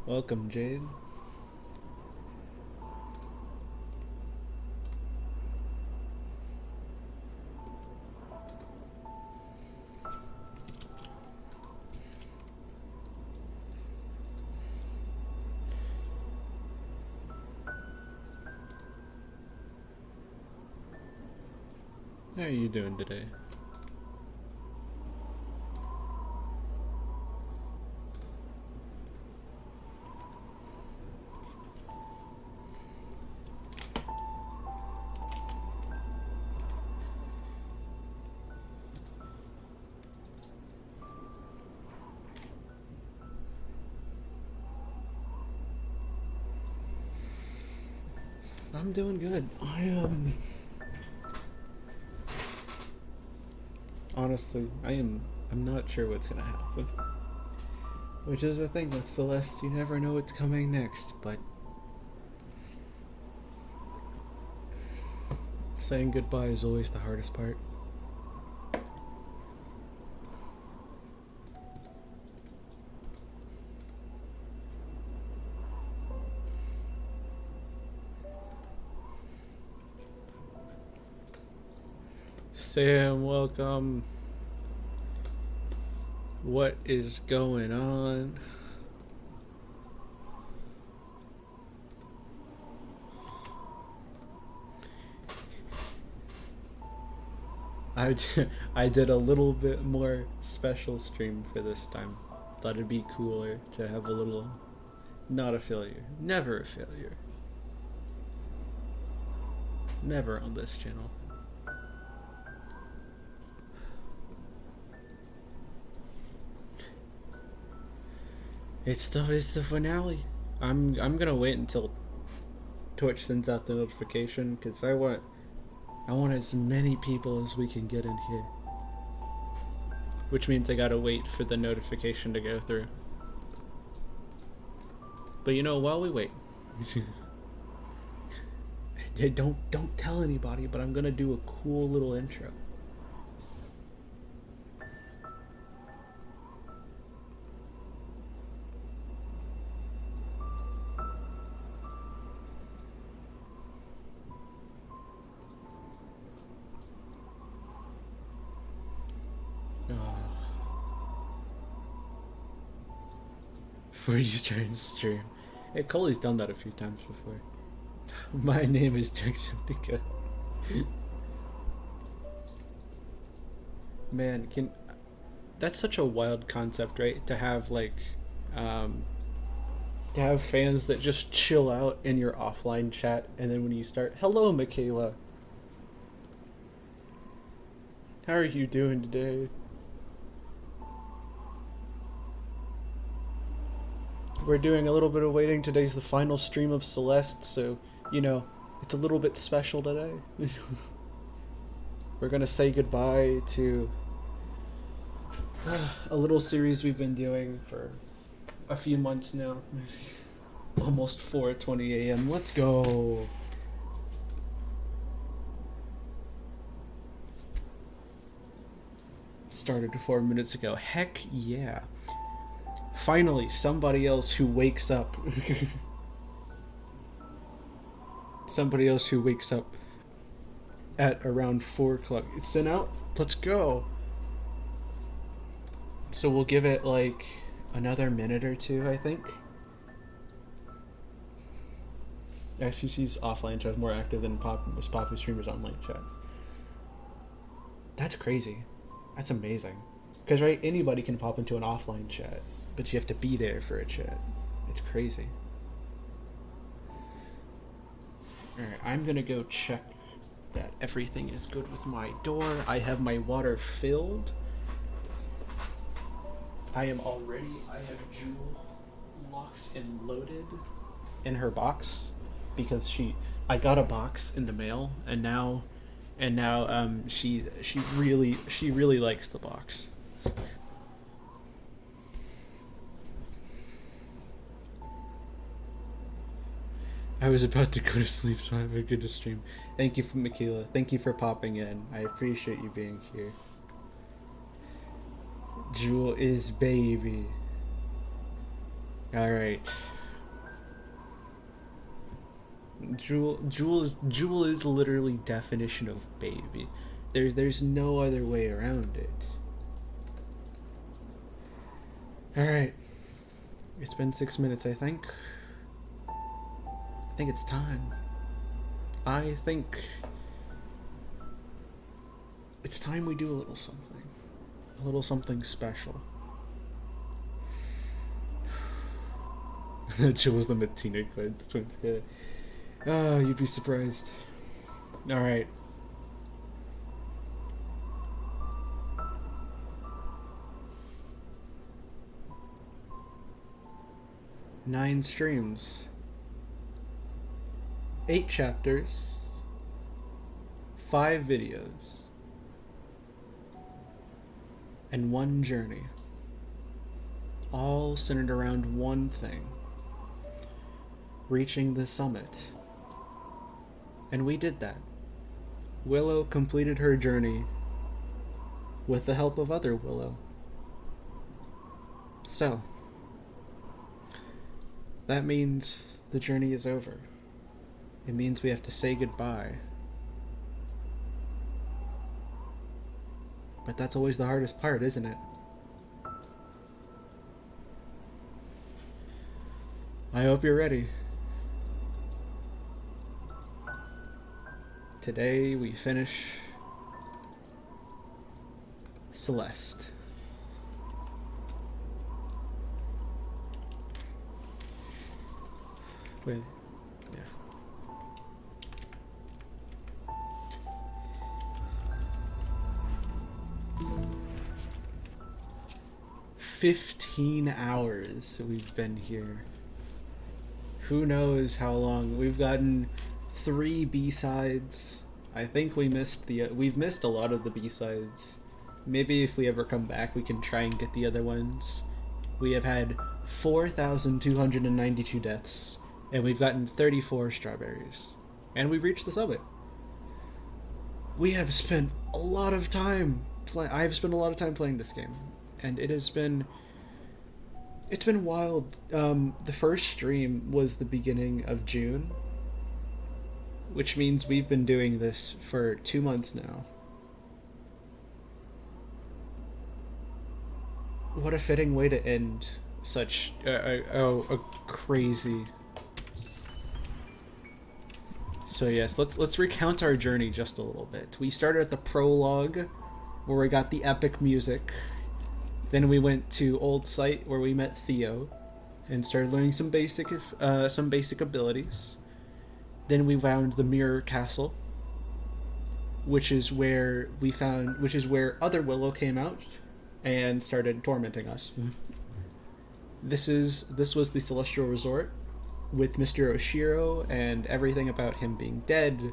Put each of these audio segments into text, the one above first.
Welcome, Jade. How are you doing today? I'm doing good. Honestly, I'm not sure what's gonna happen. Which is the thing with Celeste, you never know what's coming next, but saying goodbye is always the hardest part. Sam, welcome. What is going on? I, I did a little bit more special stream for this time. Thought it'd be cooler to have a little... Not a failure. Never a failure. Never on this channel. It's the finale. I'm gonna wait until Twitch sends out the notification because I want as many people as we can get in here. Which means I gotta wait for the notification to go through. But you know, while we wait, don't tell anybody, but I'm gonna do a cool little intro. Before you start and stream. Hey, Coley's done that a few times before. My name is Jacksepticeye. Man, that's such a wild concept, right? To have like to have fans that just chill out in your offline chat, and then when you start, hello, Michaela. How are you doing today? We're doing a little bit of waiting. Today's the final stream of Celeste, so, you know, it's a little bit special today. We're gonna say goodbye to a little series we've been doing for a few months now. Almost 4:20 a.m. Let's go. Started 4 minutes ago. Heck yeah. Finally, somebody else who wakes up. Somebody else who wakes up at around 4 o'clock. It's sent out. Let's go. So we'll give it like another minute or two, I think. XQC's offline chat is more active than most popular streamers' online chats. That's crazy. That's amazing. Because, right, anybody can pop into an offline chat, but you have to be there for a chat. It's crazy. Alright, I'm gonna go check that everything is good with my door. I have my water filled. I have Jewel locked and loaded in her box because I got a box in the mail, and now she really likes the box. I was about to go to sleep, so I have a good stream. Thank you for Michaela. Thank you for popping in. I appreciate you being here. Jewel is baby. Alright. Jewel is literally definition of baby. There's no other way around it. Alright. It's been 6 minutes, I think. I think it's time. I think it's time we do a little something. A little something special. Jewel's the Matina twins kid. Oh, you'd be surprised. Alright. Nine streams. 8 chapters. 5 videos. And 1 journey. All centered around one thing. Reaching the summit. And we did that. Willow completed her journey with the help of other Willow. So, that means the journey is over. It means we have to say goodbye. But that's always the hardest part, isn't it? I hope you're ready. Today we finish Celeste. Wait, yeah. "15 hours we've been here. Who knows how long. We've gotten 3 B-sides. I think we've missed a lot of the B-sides. Maybe if we ever come back we can try and get the other ones. We have had 4,292 deaths, and we've gotten 34 strawberries. And we've reached the summit. We have spent a lot of time I've spent a lot of time playing this game, and it's been wild. The first stream was the beginning of June, which means we've been doing this for 2 months now. What a fitting way to end such a crazy. So yes, let's recount our journey just a little bit. We started at the prologue, where we got the epic music. Then we went to Old Site, where we met Theo, and started learning some basic abilities. Then we found the Mirror Castle, which is where other Willow came out and started tormenting us. This was the Celestial Resort with Mr. Oshiro and everything about him being dead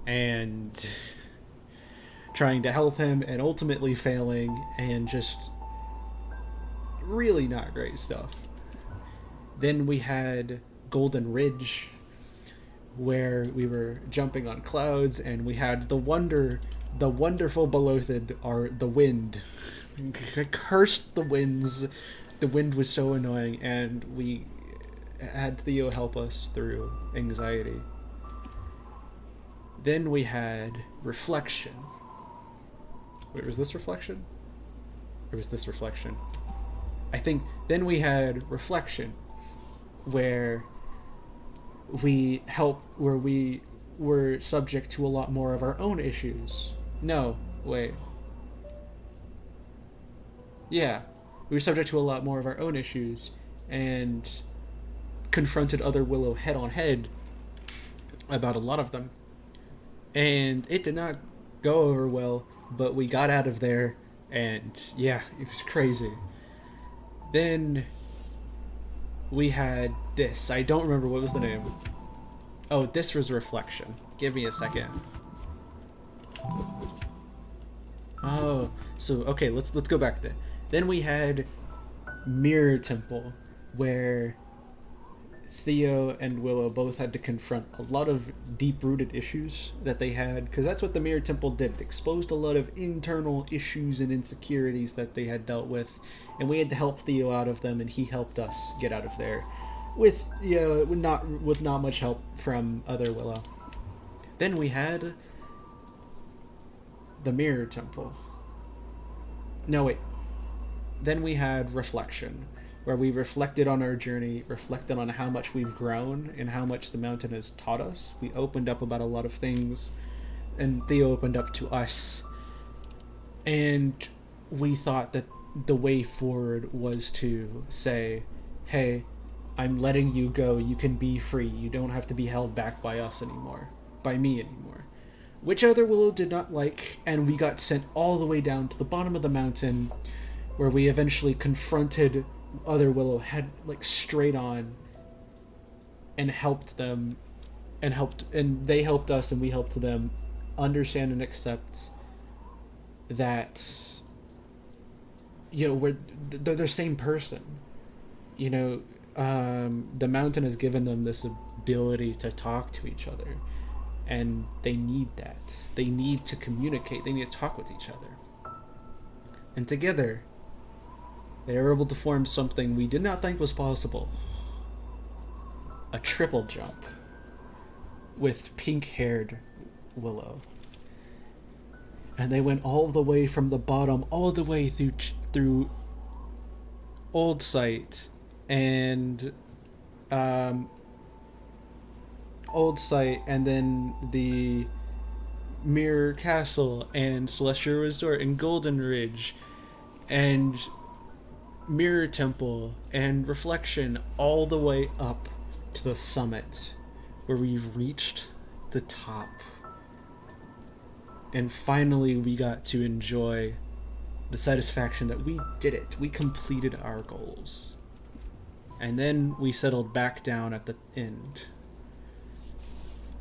and trying to help him and ultimately failing, and just really not great stuff. Then we had Golden Ridge, where we were jumping on clouds, and we had the wonderful Beloathed, the wind. I cursed the winds. The wind was so annoying, and we had Theo help us through anxiety. Then we had Reflection. Wait, was this Reflection? Or was this Reflection? I think then we had Reflection, where we were subject to a lot more of our own issues. No, wait. Yeah, we were subject to a lot more of our own issues and confronted other Willow head on head about a lot of them. And it did not go over well, but we got out of there, and yeah, it was crazy. Then we had this. I don't remember what was the name. Oh, this was Reflection. Give me a second. Oh, so okay, let's go back then. Then we had Mirror Temple, where Theo and Willow both had to confront a lot of deep-rooted issues that they had, because that's what the Mirror Temple did. It exposed a lot of internal issues and insecurities that they had dealt with, and we had to help Theo out of them, and he helped us get out of there. with with not much help from other Willow. Then we had the Mirror Temple. No, wait. Then we had Reflection, where we reflected on our journey, reflected on how much we've grown and how much the mountain has taught us. We opened up about a lot of things, and they opened up to us. And we thought that the way forward was to say, hey, I'm letting you go. You can be free. You don't have to be held back by us anymore. By me anymore. Which other Willow did not like, and we got sent all the way down to the bottom of the mountain, where we eventually confronted other Willow head like straight on and helped them and they helped us and we helped them understand and accept that they're the same person. The mountain has given them this ability to talk to each other, and they need that. They need to communicate. They need to talk with each other. And together, they were able to form something we did not think was possible. A triple jump with pink-haired Willow. And they went all the way from the bottom, all the way through Old Site and then the Mirror Castle and Celestial Resort and Golden Ridge and Mirror Temple and Reflection, all the way up to the summit where we've reached the top. And finally we got to enjoy the satisfaction that we did it. We completed our goals. And then we settled back down at the end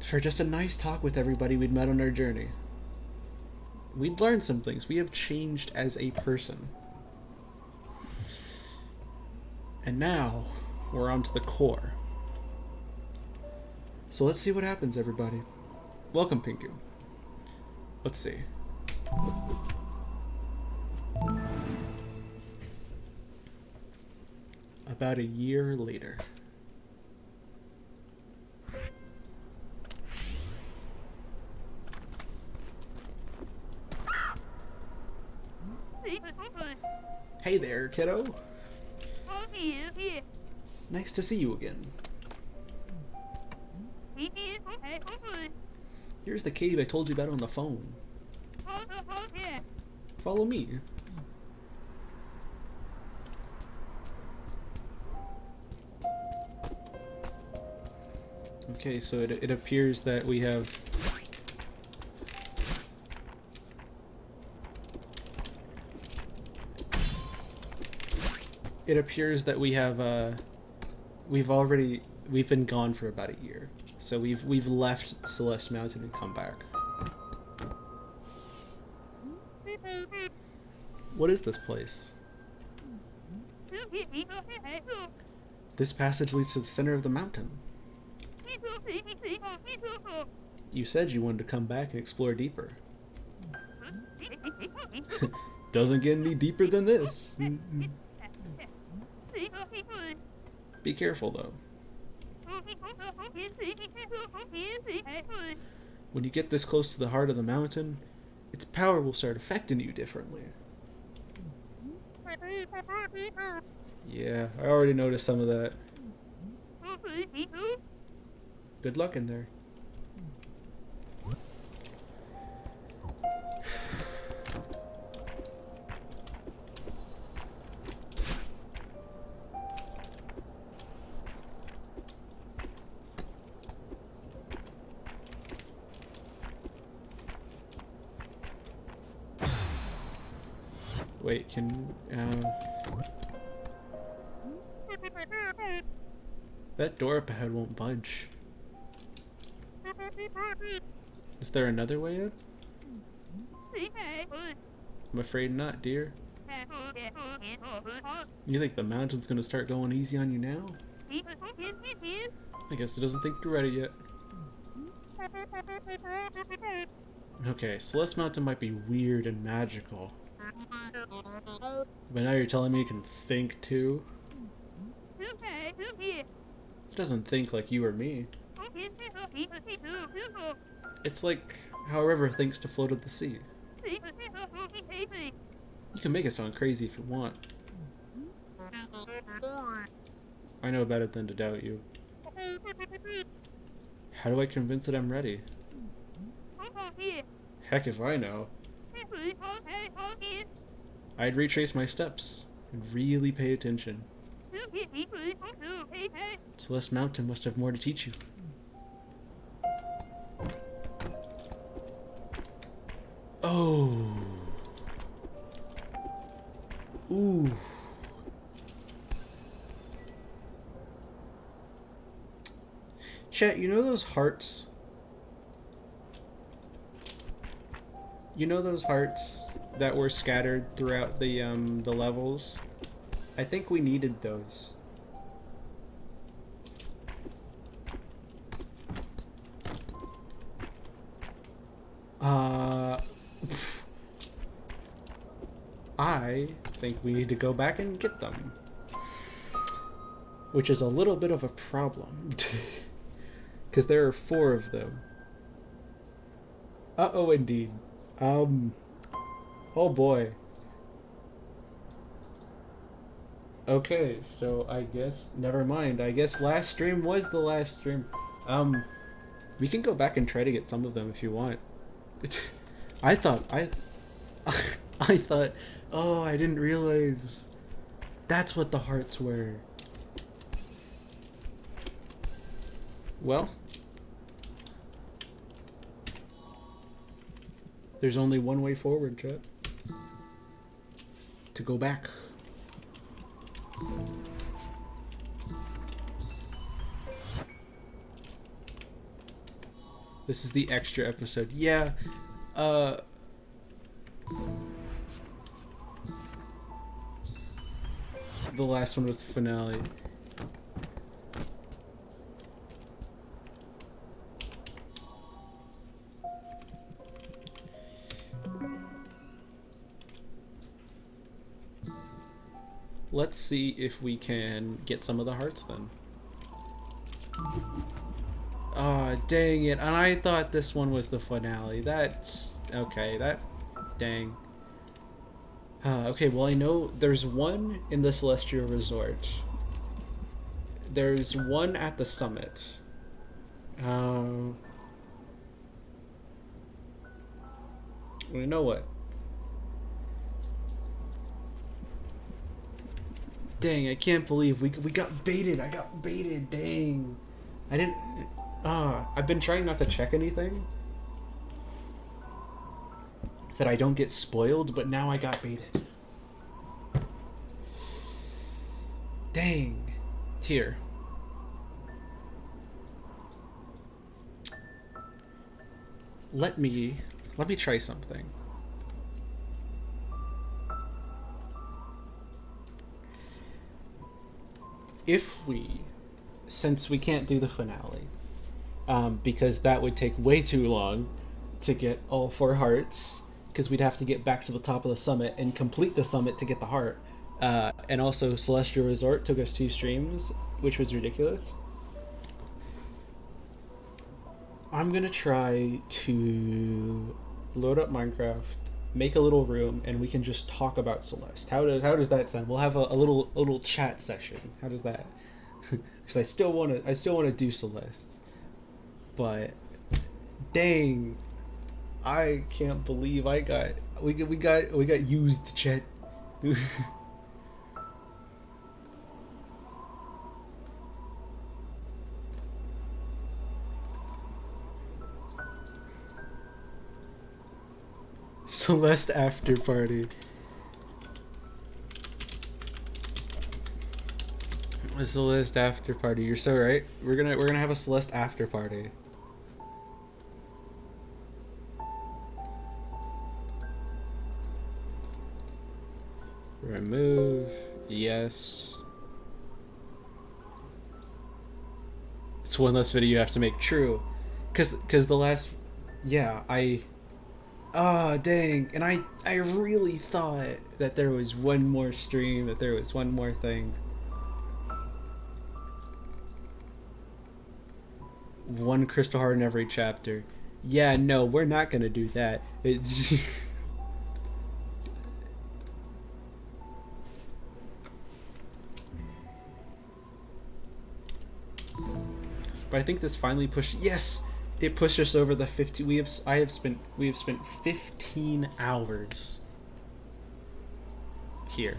for just a nice talk with everybody we'd met on our journey. We'd learned some things. We have changed as a person. And now we're on to the core. So let's see what happens, everybody. Welcome, Pinku. Let's see. About a year later. Hey there, kiddo. Nice to see you again. Here's the cave I told you about on the phone. Follow me. Okay, so it appears that we have... It appears that we have, we've been gone for about a year. So we've left Celeste Mountain and come back. What is this place? This passage leads to the center of the mountain. You said you wanted to come back and explore deeper. Doesn't get any deeper than this. Be careful, though. When you get this close to the heart of the mountain, its power will start affecting you differently. Yeah, I already noticed some of that. Good luck in there. Wait, that door up ahead won't budge. Is there another way up? I'm afraid not, dear. You think the mountain's gonna start going easy on you now? I guess it doesn't think you're ready yet. Okay, Celeste Mountain might be weird and magical. But now you're telling me you can think too? It doesn't think like you or me. It's like how a river thinks to float at the sea. You can make it sound crazy if you want. I know better than to doubt you. How do I convince it I'm ready? Heck if I know. I'd retrace my steps and really pay attention. Celeste Mountain must have more to teach you. Oh. Ooh. Chat, you know those hearts? You know those hearts that were scattered throughout the levels? I think we needed those. I think we need to go back and get them. Which is a little bit of a problem. Because there are 4 of them. Uh-oh, indeed. Oh boy. Okay, so I guess, never mind. I guess last stream was the last stream. We can go back and try to get some of them if you want. I thought, oh, I didn't realize. That's what the hearts were. Well, there's only one way forward, chat. To go back. This is the extra episode. Yeah, the last one was the finale. Let's see if we can get some of the hearts then. Ah, dang it. And I thought this one was the finale. That's... okay, that... dang. Okay, well I know there's one in the Celestial Resort. There's one at the summit. Well, you know what? Dang, I can't believe we got baited. I got baited, dang. I didn't... I've been trying not to check anything, that I don't get spoiled, but now I got baited. Dang. Here. Let me try something. If we, since we can't do the finale, because that would take way too long to get all 4 hearts, because we'd have to get back to the top of the summit and complete the summit to get the heart. And also Celestial Resort took us 2 streams, which was ridiculous. I'm gonna try to load up Minecraft, make a little room, and we can just talk about Celeste. How does that sound? We'll have a little chat session. How does that? Because I still wanna do Celeste, but dang, I can't believe we got used, chat. Celeste after party. A Celeste after party. You're so right. We're gonna have a Celeste after party. Remove. Yes. It's one less video you have to make. True. Cause the last, yeah, ah, dang. And I really thought that there was one more stream, that there was one more thing. one crystal heart in every chapter. Yeah, no, we're not gonna do that. It's but I think this finally pushed. Yes, it pushed us over the 50. We have spent 15 hours here.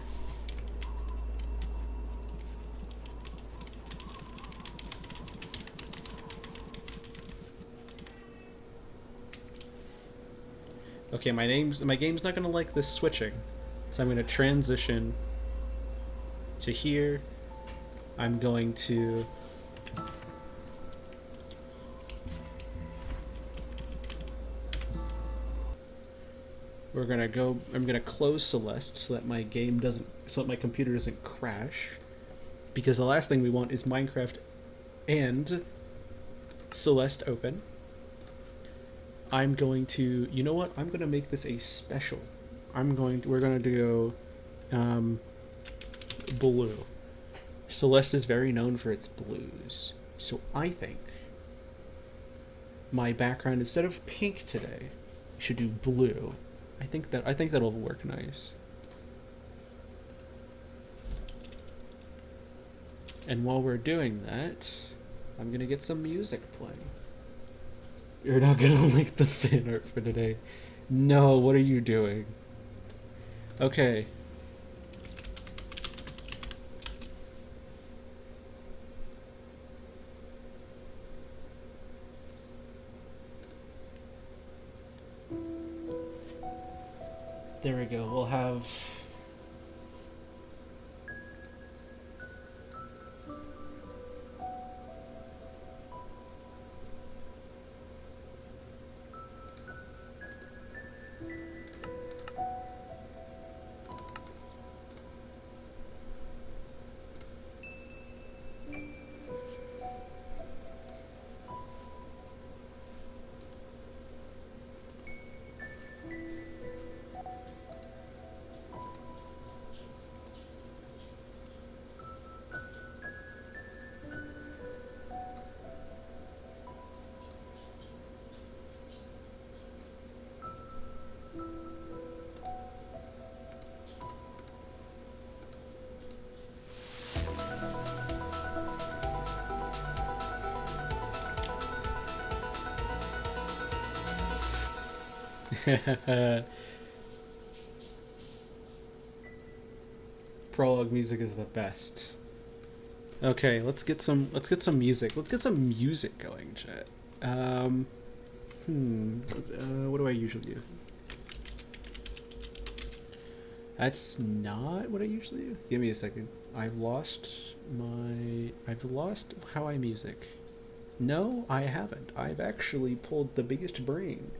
Okay, my game's not gonna like this switching, so I'm gonna transition to here. I'm going to I'm gonna close Celeste so that my computer doesn't crash, because the last thing we want is Minecraft and Celeste open. I'm going to, you know what? I'm gonna make this a special. We're gonna do blue. Celeste is very known for its blues, so I think my background, instead of pink today, should do blue. I think that'll work nice. And while we're doing that, I'm gonna get some music playing. You're not gonna like the fan art for today. No, what are you doing? Okay. There we go. We'll have... Prologue music is the best. Okay, let's get some music. Let's get some music going, chat. What do I usually do? That's not what I usually do. Give me a second. I've lost how I music. No, I haven't. I've actually pulled the biggest brain.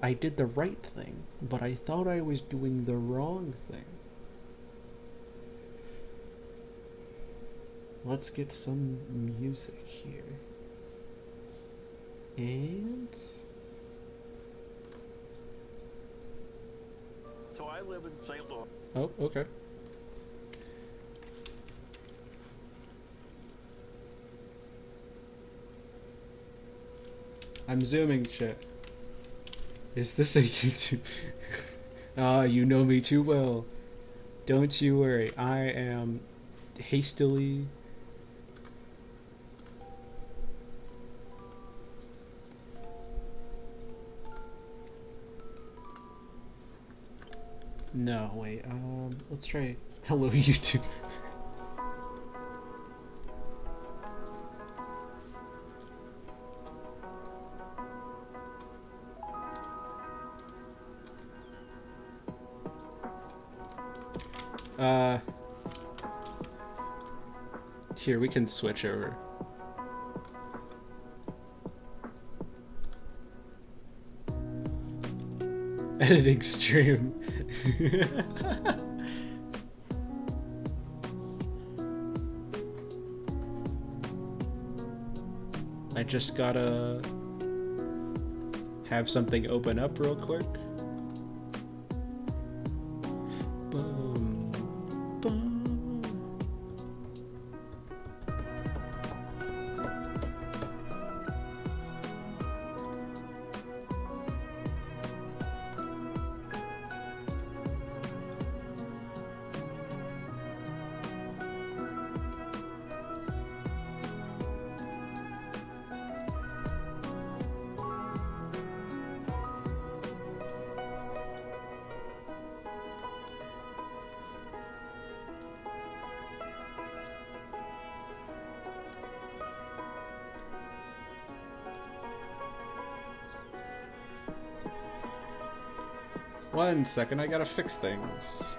I did the right thing, but I thought I was doing the wrong thing. Let's get some music here. And... So I live in St. Louis. Oh, okay. I'm zooming shit. Is this a YouTube? Ah, you know me too well. Don't you worry. I am hastily... No, wait. Let's try Hello YouTube. Here, we can switch over. Editing stream. I just gotta have something open up real quick. Boom. Boom. 1 second, I gotta fix things.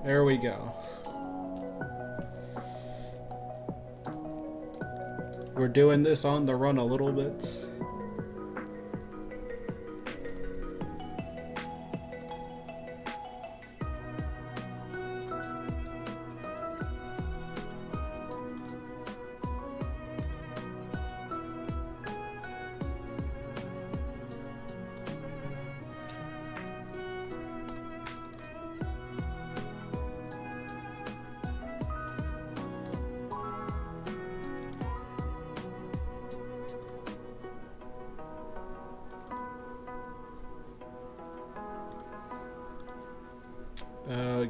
There we go. We're doing this on the run a little bit.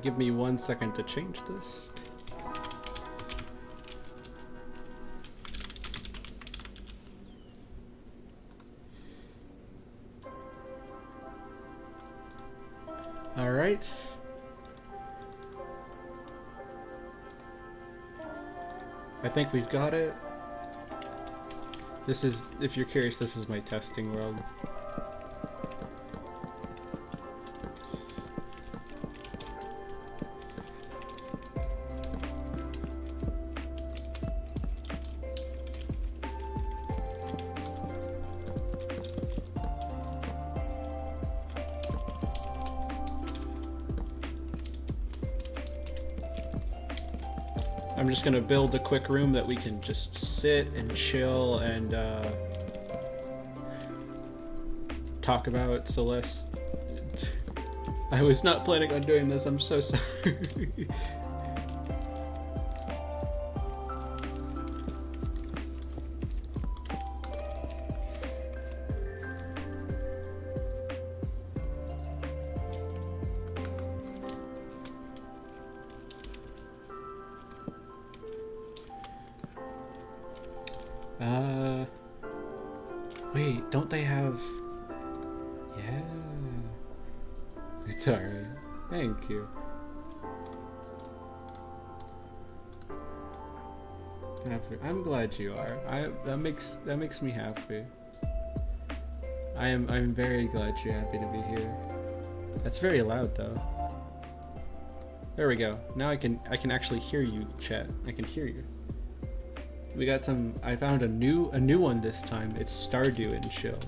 Give me 1 second to change this. All right. I think we've got it. This is, if you're curious, this is my testing world. I'm just gonna build a quick room that we can just sit and chill and talk about Celeste. I was not planning on doing this, I'm so sorry. Wait, don't they have... Yeah. It's alright. Thank you. I'm glad you are. That makes me happy. I'm very glad you're happy to be here. That's very loud though. There we go. Now I can actually hear you, chat. I can hear you. We got some. I found a new one this time. It's Stardew and Chill.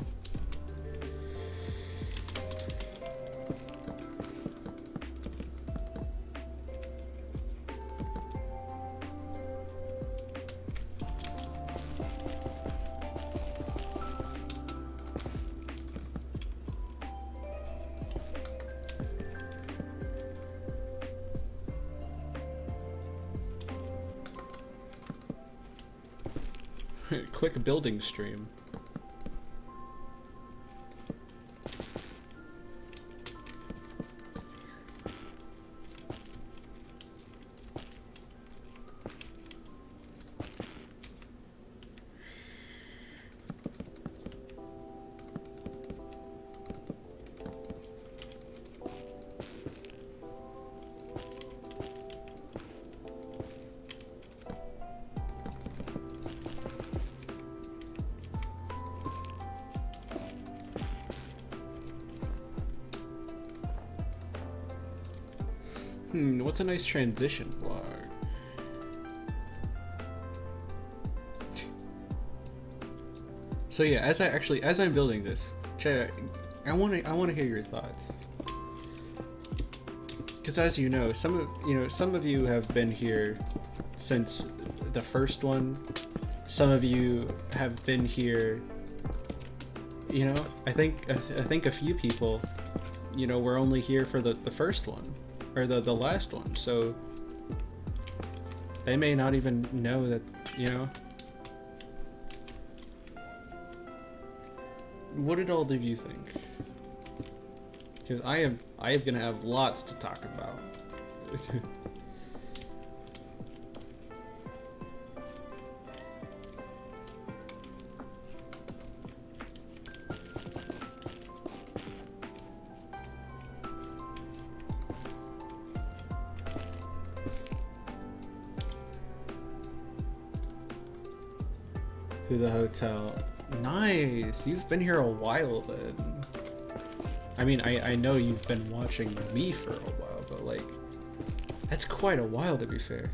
Quick building stream. What's a nice transition vlog? So yeah, as I'm building this, Chat, I want to hear your thoughts. Because as you know, some of you have been here since the first one. Some of you have been here. You know, I think a few people, were only here for the first one. Or the last one, so They may not even know that, you know. What did all of you think? Because I am gonna have lots to talk about. To the hotel. Nice! You've been here a while then. I mean, I know you've been watching me for a while, but like, that's quite a while to be fair.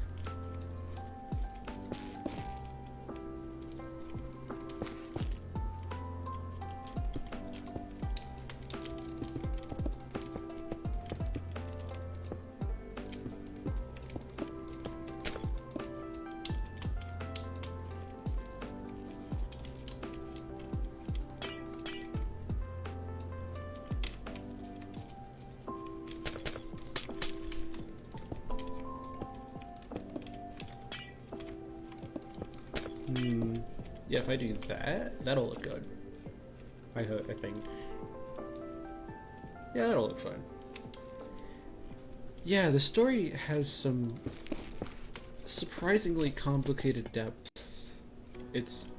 Yeah, if I do that, that'll look good. I think. Yeah, that'll look fine. Yeah, the story has some surprisingly complicated depths. It's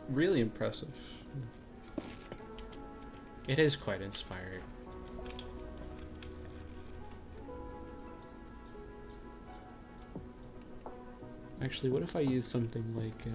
really impressive. It is quite inspiring. Actually, what if I use something like,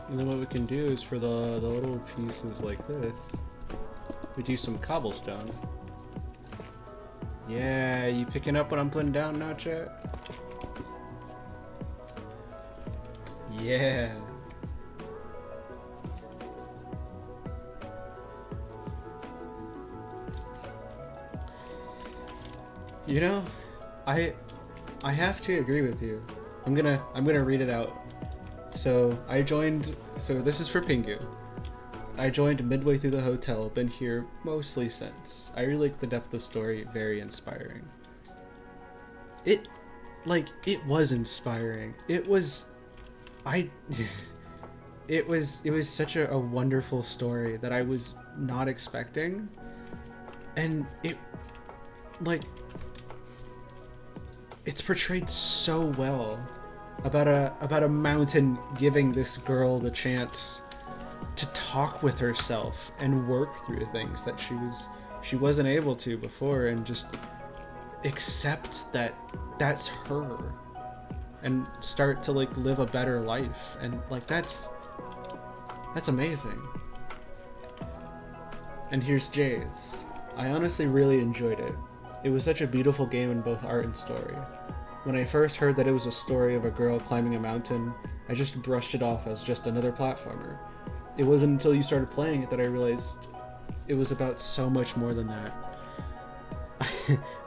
and then what we can do is for the little pieces like this, we do some cobblestone. Yeah, you picking up what I'm putting down now, chat? Yeah. You know, I have to agree with you. I'm gonna read it out. So this is for Pingu. I joined midway through the hotel, been here mostly since. I really like the depth of the story, very inspiring. It was inspiring. It was such a wonderful story that I was not expecting. And it's portrayed so well. About a mountain giving this girl the chance to talk with herself and work through things that she wasn't able to before, and just accept that that's her and start to live a better life, and that's amazing. And here's Jay's. I honestly really enjoyed it. It was such a beautiful game in both art and story. When I first heard that it was a story of a girl climbing a mountain, I just brushed it off as just another platformer. It wasn't until you started playing it that I realized it was about so much more than that.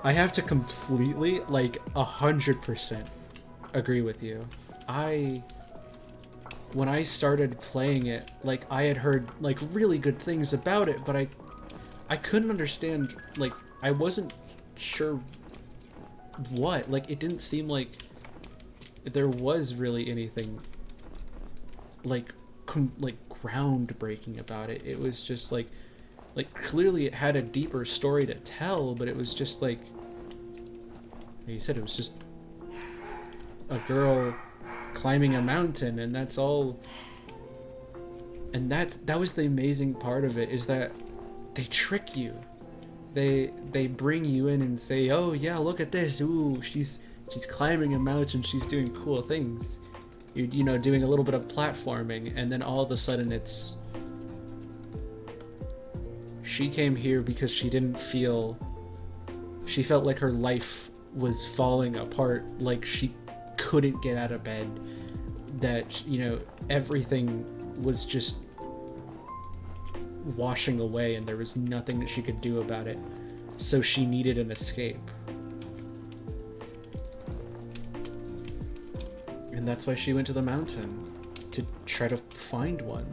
I have to completely, 100% agree with you. When I started playing it, I had heard, really good things about it, but I couldn't understand, I wasn't sure what. It didn't seem like there was really anything groundbreaking about it. It was just clearly it had a deeper story to tell, but it was just like you said, it was just a girl climbing a mountain, and that's all. And that was the amazing part of it, is that they trick you. They bring you in and say, oh yeah, look at this, ooh, she's climbing a mountain, she's doing cool things. you know, doing a little bit of platforming, and then all of a sudden it's she came here because she felt like her life was falling apart, like she couldn't get out of bed, that, you know, everything was just washing away and there was nothing that she could do about it, so she needed an escape. And that's why she went to the mountain, to try to find one.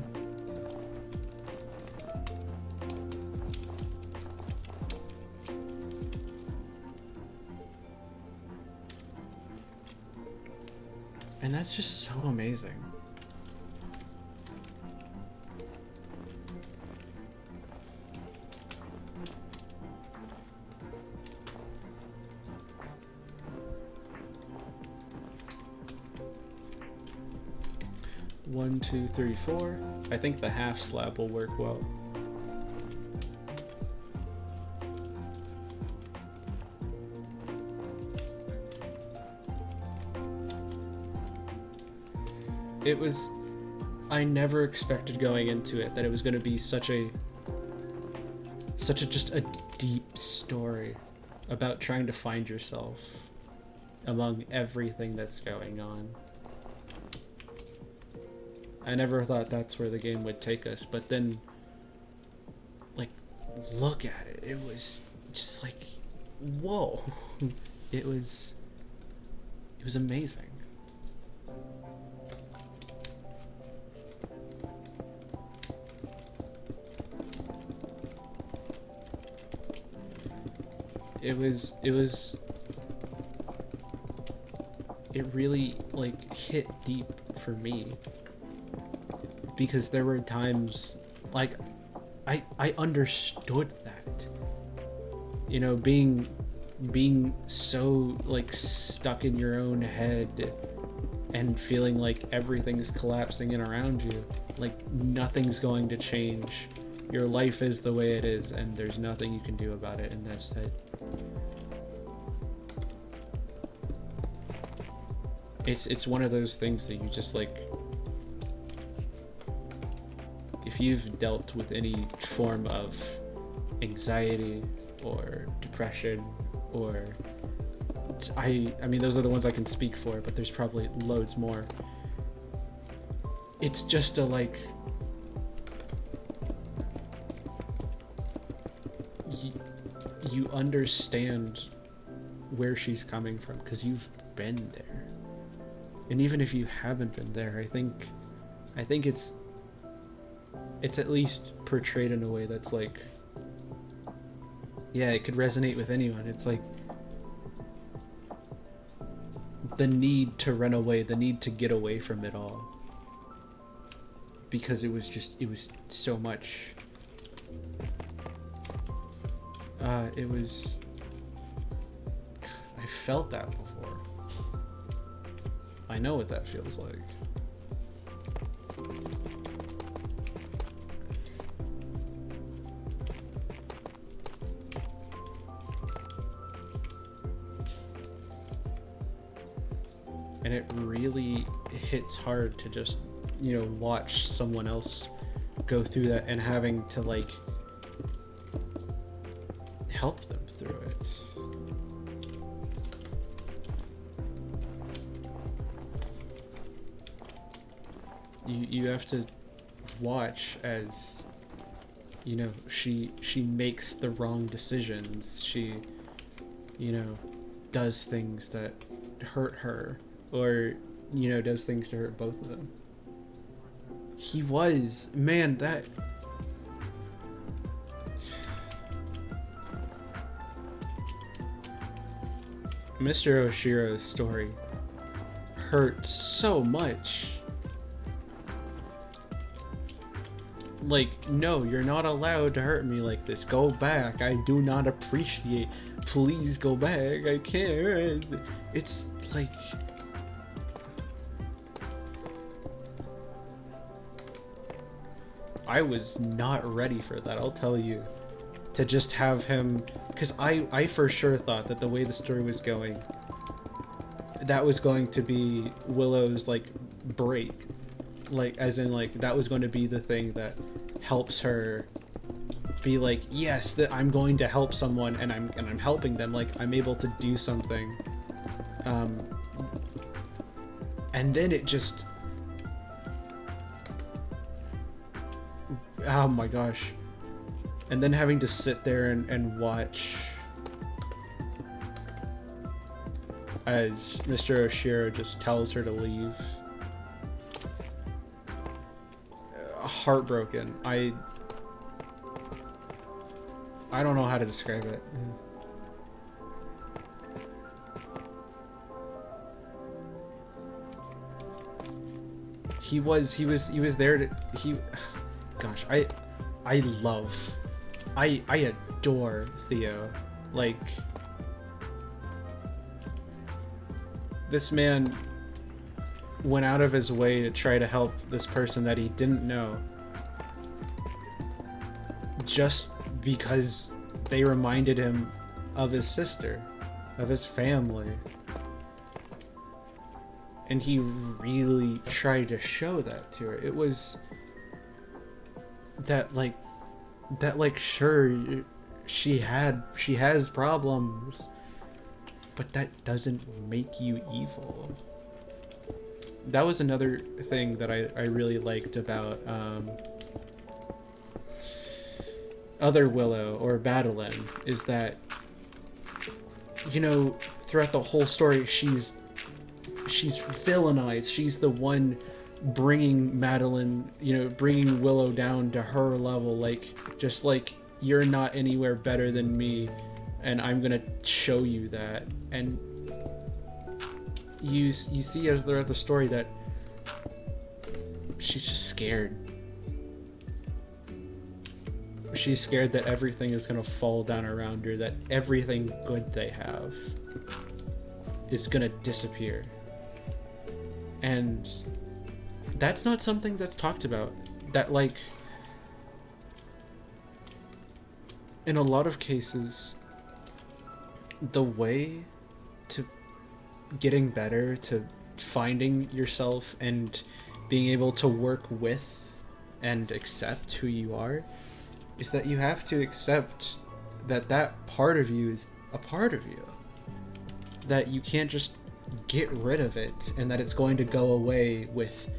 And that's just so amazing. One, two, three, four. I think the half slab will work well. It was, I never expected going into it that it was going to be such a just a deep story about trying to find yourself among everything that's going on. I never thought that's where the game would take us, but then, like, look at it. It was just like, whoa. It was amazing. It really, like, hit deep for me, because there were times, like, I understood that, you know, being so, like, stuck in your own head and feeling like everything's collapsing in around you, like nothing's going to change. Your life is the way it is, and there's nothing you can do about it, and that's it. It's one of those things that you just, like, if you've dealt with any form of anxiety or depression, or I mean, those are the ones I can speak for, but there's probably loads more. It's just a, like, you understand where she's coming from because you've been there. And even if you haven't been there, I think it's at least portrayed in a way that's like, yeah, it could resonate with anyone. It's like the need to run away, the need to get away from it all, because it was so much. I felt that before. I know what that feels like. And it really hits hard to just, you know, watch someone else go through that and having to, like, help them through it. You have to watch as, you know, she makes the wrong decisions. She, you know, does things that hurt her, or, you know, does things to hurt both of them. He was, man, that Mr. Oshiro's story hurt so much. Like, no, you're not allowed to hurt me like this. Go back. I do not appreciate. Please go back. I can't. It's like, I was not ready for that, I'll tell you. To just have him, because I for sure thought that the way the story was going, that was going to be Willow's, like, break, like as in like that was going to be the thing that helps her be like, yes, that I'm going to help someone, and I'm helping them, like I'm able to do something. And then it just, oh my gosh. And then having to sit there and watch as Mr. Oshiro just tells her to leave. Heartbroken. I don't know how to describe it. He was there to, gosh, I adore Theo. Like, this man went out of his way to try to help this person that he didn't know, just because they reminded him of his sister, of his family. And he really tried to show that to her. It was that like sure, she has problems, but that doesn't make you evil. That was another thing that I really liked about Other Willow, or Madeline, is that, you know, throughout the whole story, she's villainized. She's the one bringing Madeline, you know, bringing Willow down to her level, like, just like, you're not anywhere better than me, and I'm gonna show you that. And you see as throughout the story that she's just scared. She's scared that everything is gonna fall down around her, that everything good they have is gonna disappear. And that's not something that's talked about. That, like, in a lot of cases, the way to getting better, to finding yourself and being able to work with and accept who you are, is that you have to accept that that part of you is a part of you. That you can't just get rid of it, and that it's going to go away with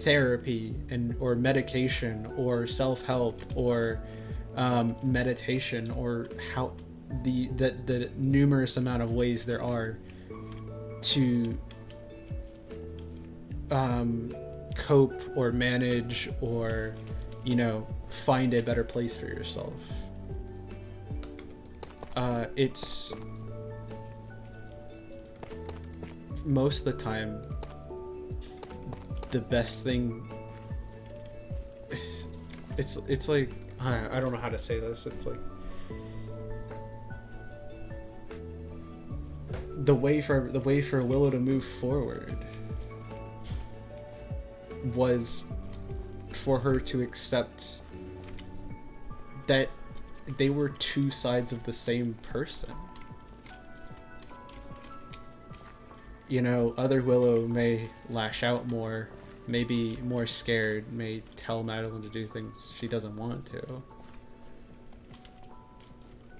therapy and or medication or self-help or meditation, or how the numerous amount of ways there are to cope or manage or, you know, find a better place for yourself. It's most of the time the best thing. It's like, I don't know how to say this. It's like the way for Willow to move forward was for her to accept that they were two sides of the same person. You know, Other Willow may lash out more, may be more scared, may tell Madeline to do things she doesn't want to.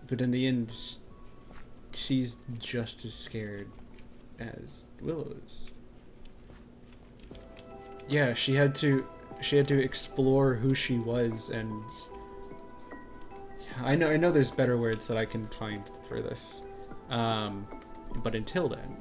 But in the end, she's just as scared as Willow is. Yeah, she had to explore who she was, and I know there's better words that I can find for this. But until then,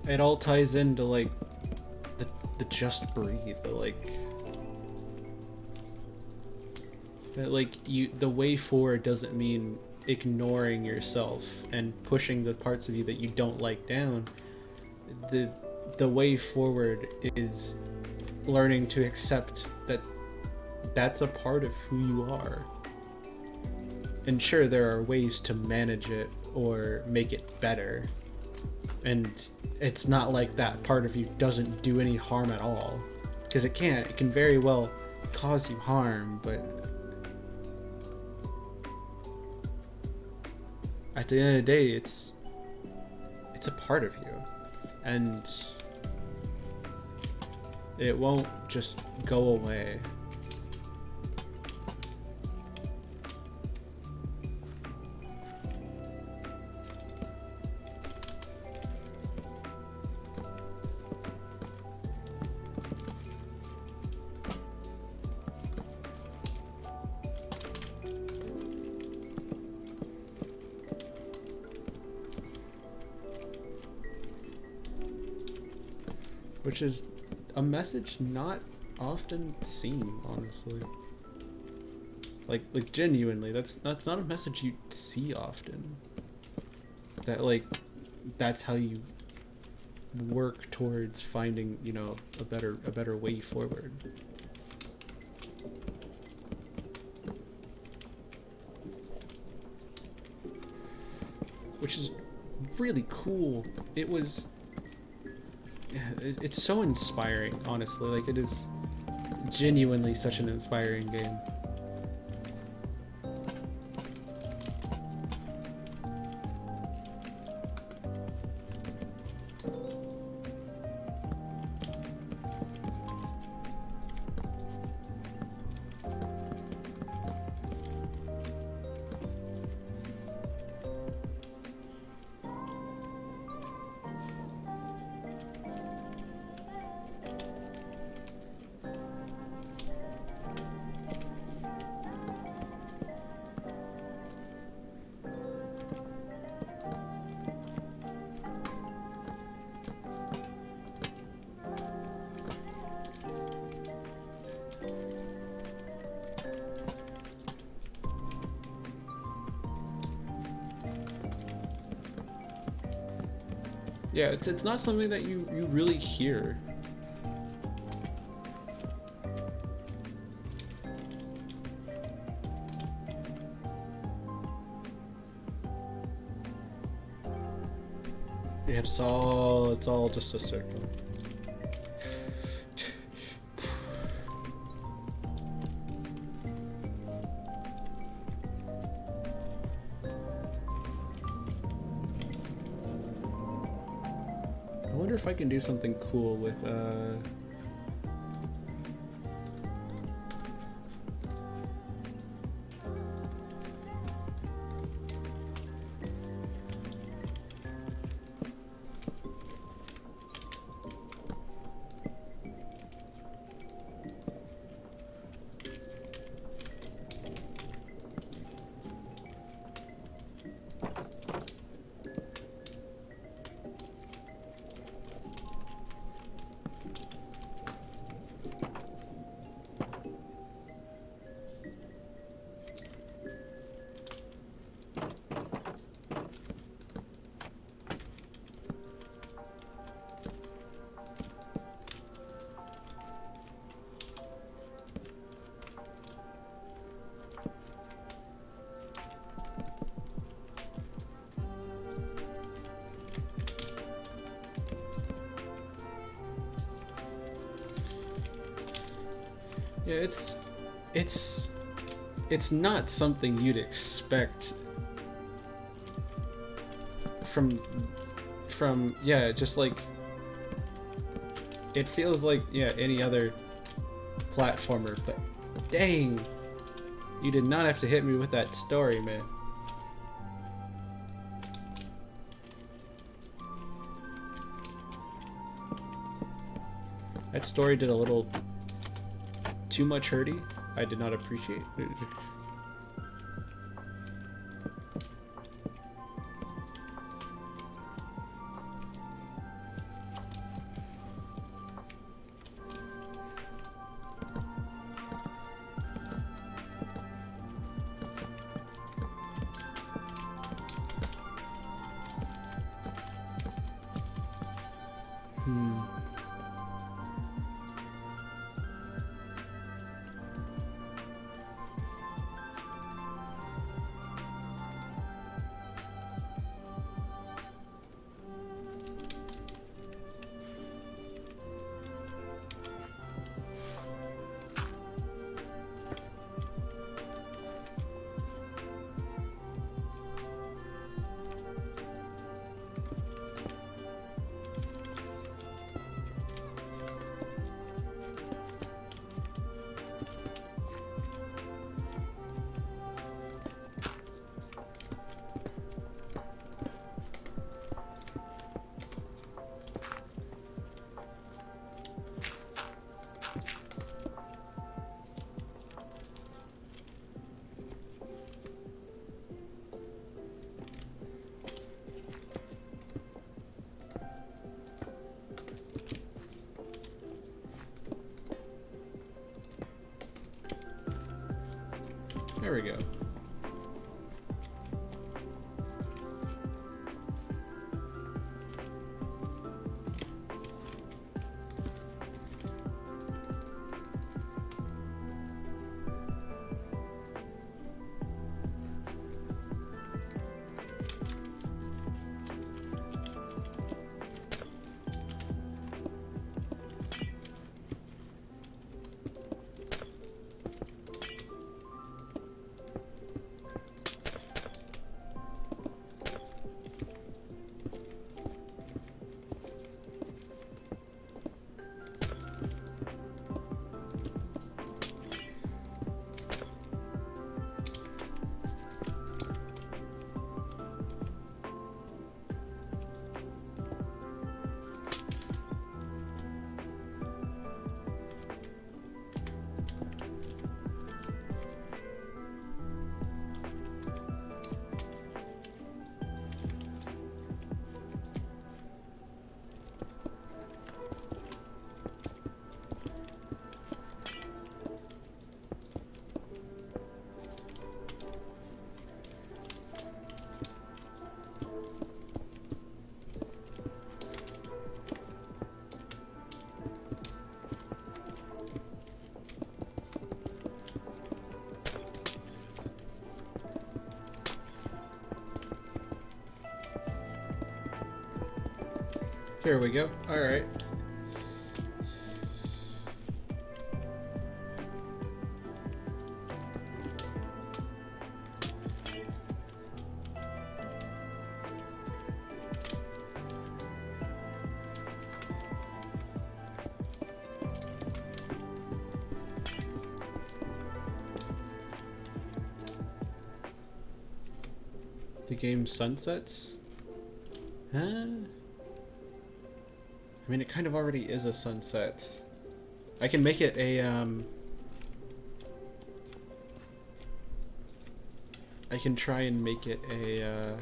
it all ties into like the just breathe, the way forward doesn't mean ignoring yourself and pushing the parts of you that you don't like down, the way forward is learning to accept that that's a part of who you are. And sure, there are ways to manage it or make it better, and it's not like that part of you doesn't do any harm at all, because it can very well cause you harm, but at the end of the day, it's a part of you, and it won't just go away. Which is a message not often seen, honestly. Like genuinely, that's not a message you see often. That like that's how you work towards finding, you know, a better way forward. Which is really cool. It's so inspiring, honestly. Like, it is genuinely such an inspiring game. Yeah, it's not something that you really hear. Yeah, it's all just a circle. I wonder if I can do something cool with yeah, it's not something you'd expect from yeah, just like it feels like, yeah, any other platformer, but dang, you did not have to hit me with that story, man. That story did a little too much hurty. I did not appreciate. Hmm. There we go. Here we go. All right. The game sunsets? Huh? I mean, it kind of already is a sunset. I can make it a, I can try and make it a,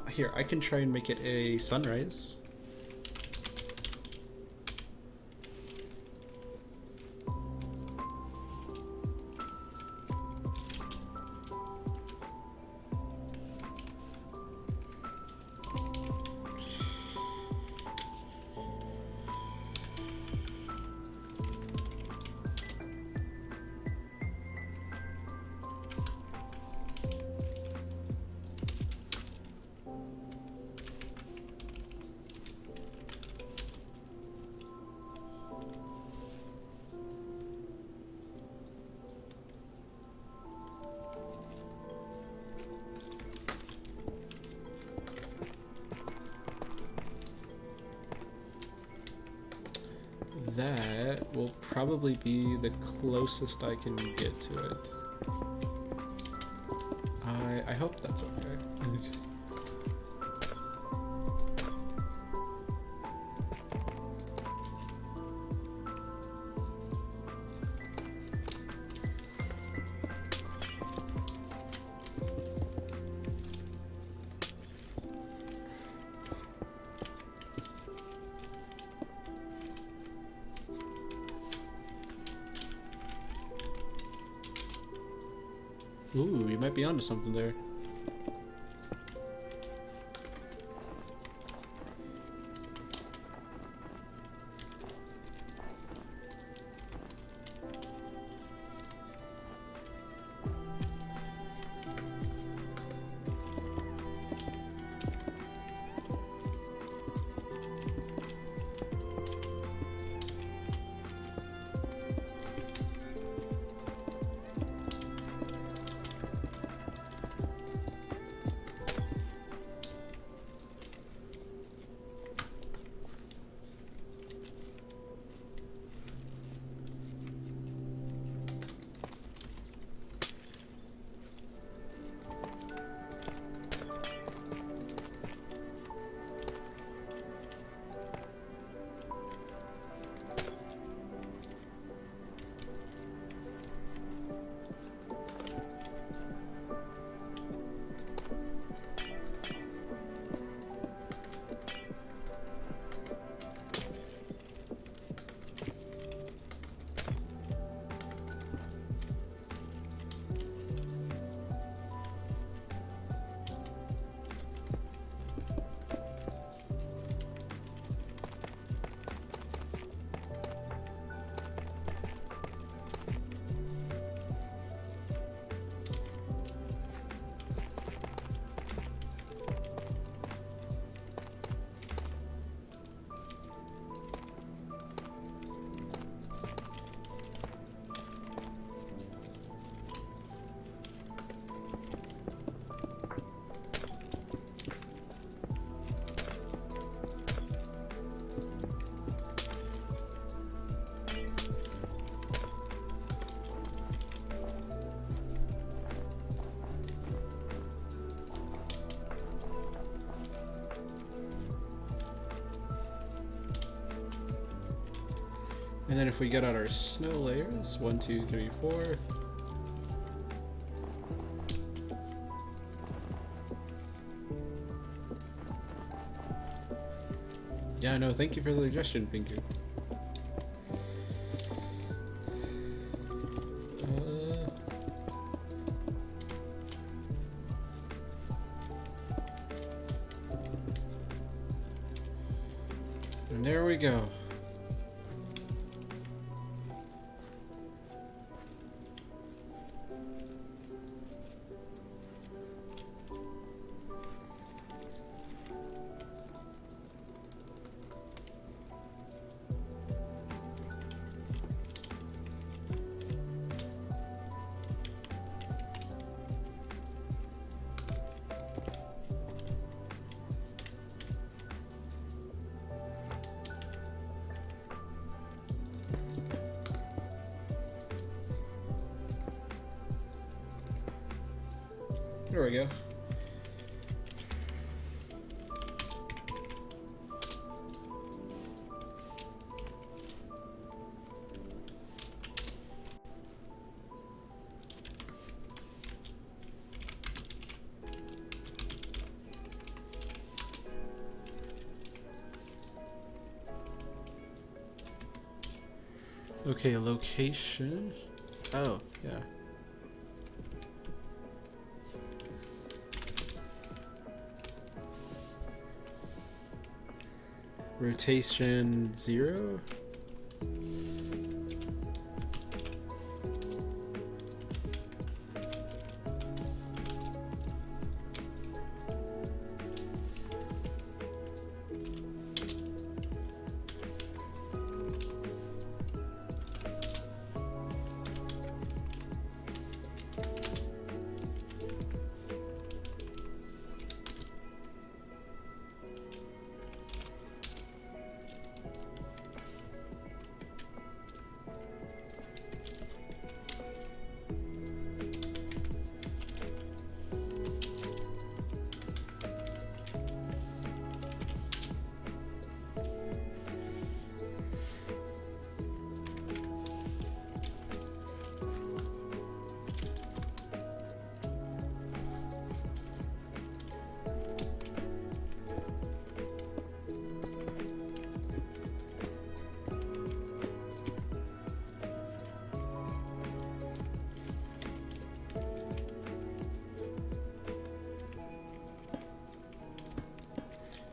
here, I can try and make it a sunrise. That will probably be the closest I can get to it. I hope that's okay. Ooh, you might be onto something there. And then if we get out our snow layers, 1, 2, 3, 4. Yeah, no, thank you for the suggestion, Pinky. And there we go. There we go. Okay, location. Oh, yeah. Rotation 0.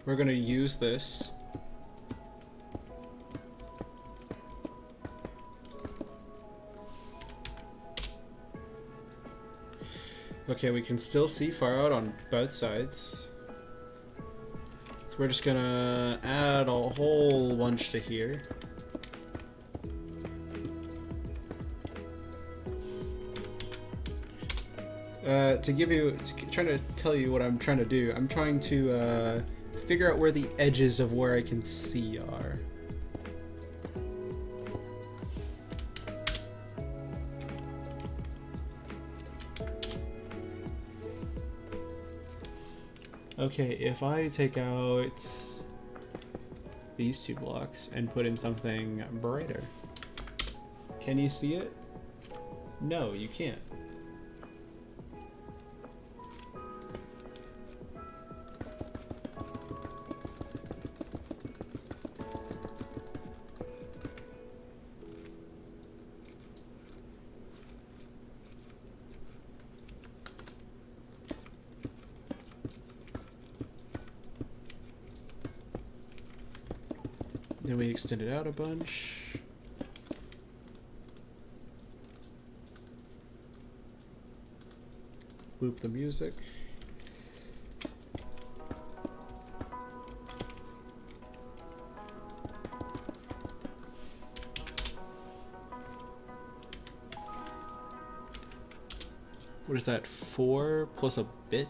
we're gonna use this. Okay, we can still see far out on both sides. So we're just gonna add a whole bunch to here. Trying to tell you what I'm trying to do. I'm trying to figure out where the edges of where I can see are. Okay, if I take out these 2 blocks and put in something brighter, can you see it? No, you can't. Then we extend it out a bunch. Loop the music. What is that? 4 plus a bit?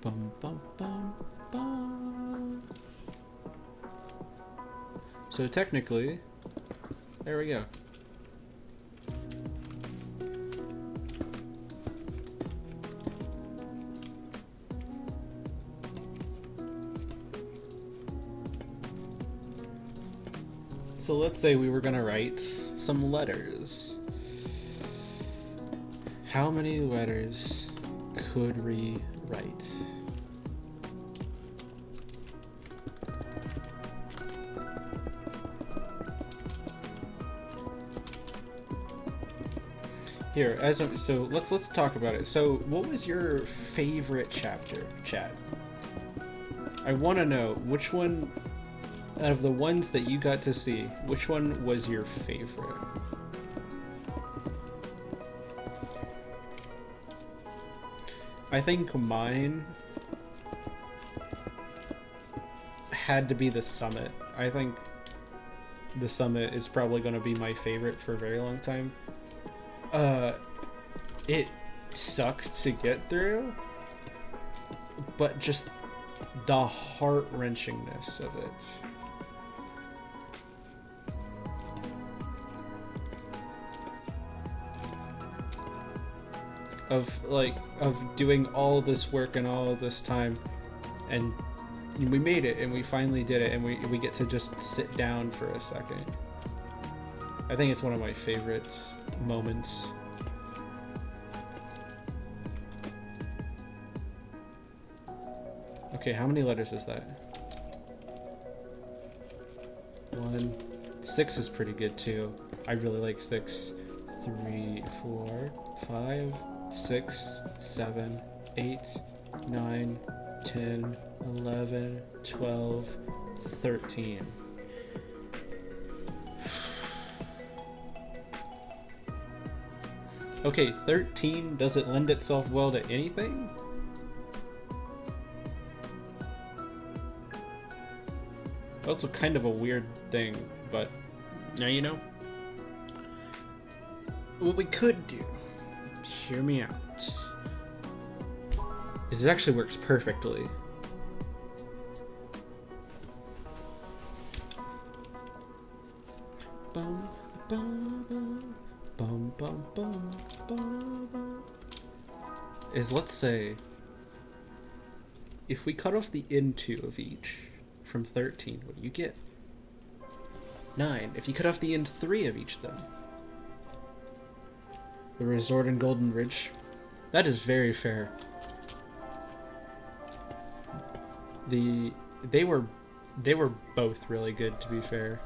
Bum bum bum bum. So technically, there we go. So let's say we were gonna write some letters. How many letters could we write? Here, so let's talk about it. So, what was your favorite chapter, chat? I want to know which one out of the ones that you got to see, which one was your favorite? I think mine had to be the summit. I think the summit is probably going to be my favorite for a very long time. It sucked to get through, but just the heart-wrenchingness of it. Of doing all this work and all this time, and we made it, and we finally did it, and we get to just sit down for a second. I think it's one of my favorite moments. Okay, how many letters is that? 1. 6 is pretty good too. I really like 6. 3, 4, 5, 6, 7, 8, 9, 10, 11, 12, 13. Okay, 13 doesn't lend itself well to anything? Also kind of a weird thing, but now you know. What we could do, hear me out, is it actually works perfectly. Bum, bum, bum. Bum, bum, bum, bum, bum. Is, let's say, if we cut off the end2 of each from 13, what do you get? 9. If you cut off the end3 of each, then the resort in Golden Ridge. That is very fair. They were both really good, to be fair.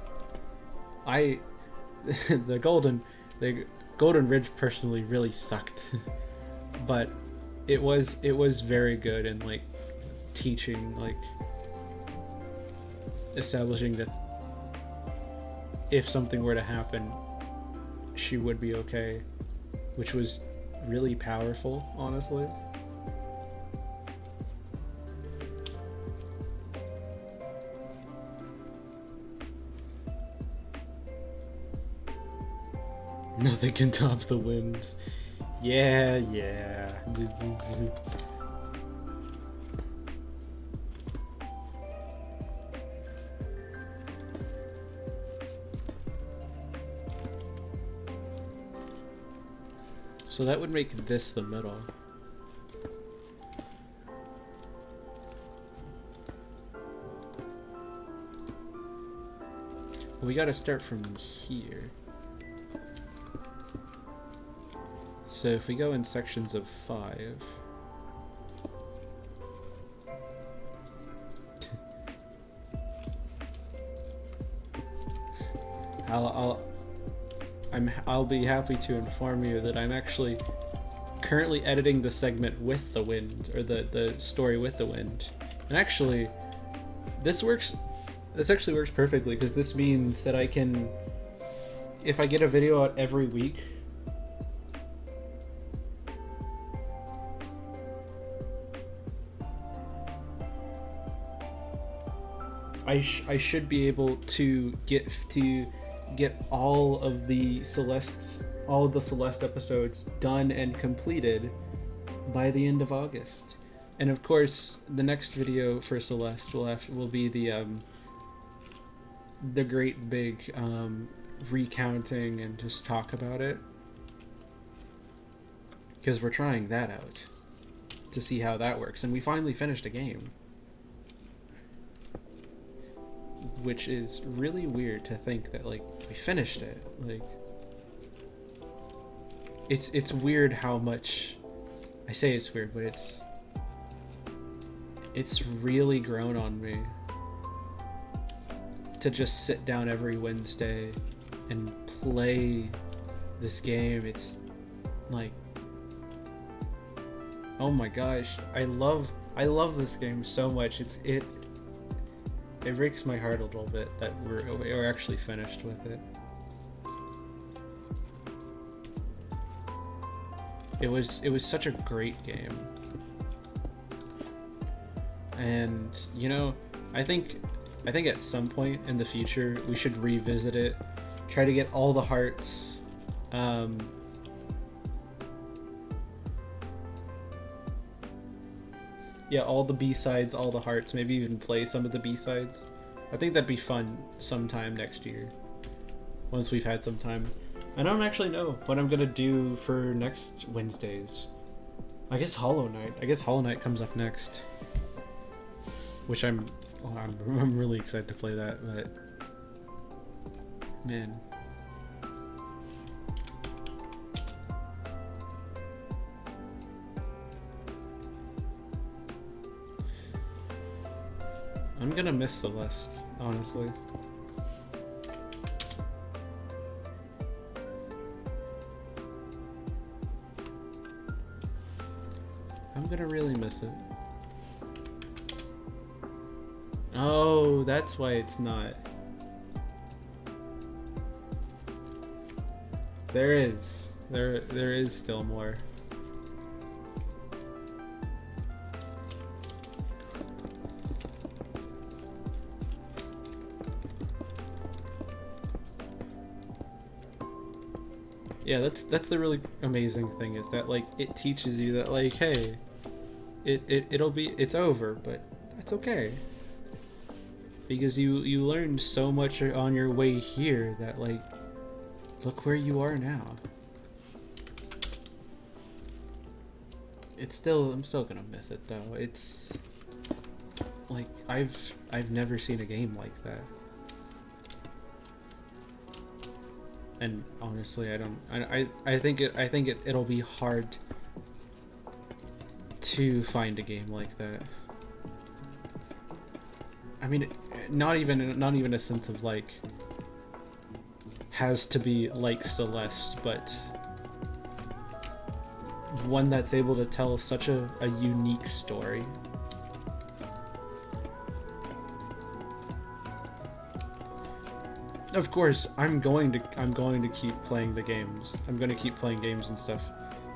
The Golden Ridge personally really sucked, but it was very good in like teaching like establishing that if something were to happen, she would be okay, which was really powerful, honestly. Nothing can top the winds. Yeah, yeah. So that would make this the middle. We gotta start from here. So if we go in sections of 5... I'll be happy to inform you that I'm actually currently editing the segment with the wind, or the story with the wind. And actually, this actually works perfectly, because this means that I can, if I get a video out every week, I should be able to get all of the Celeste episodes done and completed by the end of August. And of course, the next video for Celeste will be the great big recounting and just talk about it, because we're trying that out to see how that works. And we finally finished a game, which is really weird to think that, like, we finished it. Like, it's weird how much, I say it's weird, but it's really grown on me to just sit down every Wednesday and play this game. It's like, oh my gosh, I love this game so much. It breaks my heart a little bit that we're actually finished with it. It was such a great game. And you know, I think at some point in the future we should revisit it, try to get all the hearts, yeah, all the B-sides, all the hearts, maybe even play some of the B-sides. I think that'd be fun sometime next year, once we've had some time. I don't actually know what I'm gonna do for next Wednesdays. I guess Hollow Knight. I guess Hollow Knight comes up next, which I'm really excited to play that, but man. I'm gonna miss Celeste, honestly. I'm gonna really miss it. Oh, that's why it's not. There is still more. Yeah, that's the really amazing thing, is that, like, it teaches you that, like, hey, it's over, but that's okay. Because you learned so much on your way here that, like, look where you are now. I'm still gonna miss it though. It's like I've never seen a game like that. And honestly, I think it'll be hard to find a game like that. I mean, not even a sense of, like, has to be like Celeste, but one that's able to tell such a unique story. Of course, I'm going to keep playing the games. I'm going to keep playing games and stuff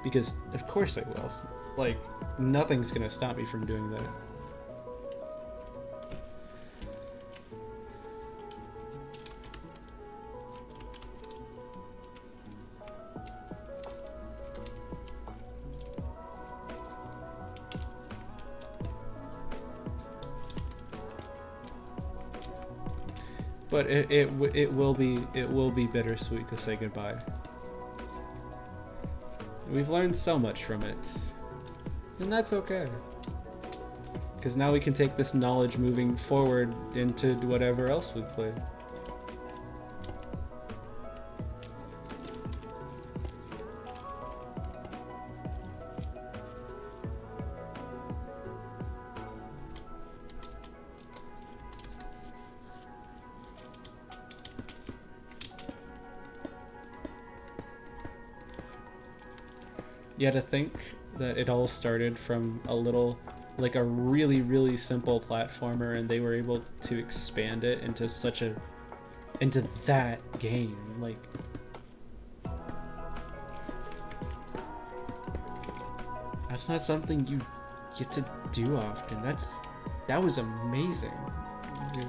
because of course I will. Like nothing's going to stop me from doing that. But it will be bittersweet to say goodbye. We've learned so much from it, and that's okay. Because now we can take this knowledge moving forward into whatever else we play. Yeah, to think that it all started from a little, like a really, really simple platformer, and they were able to expand it into into that game. Like, that's not something you get to do often. That was amazing. Yeah.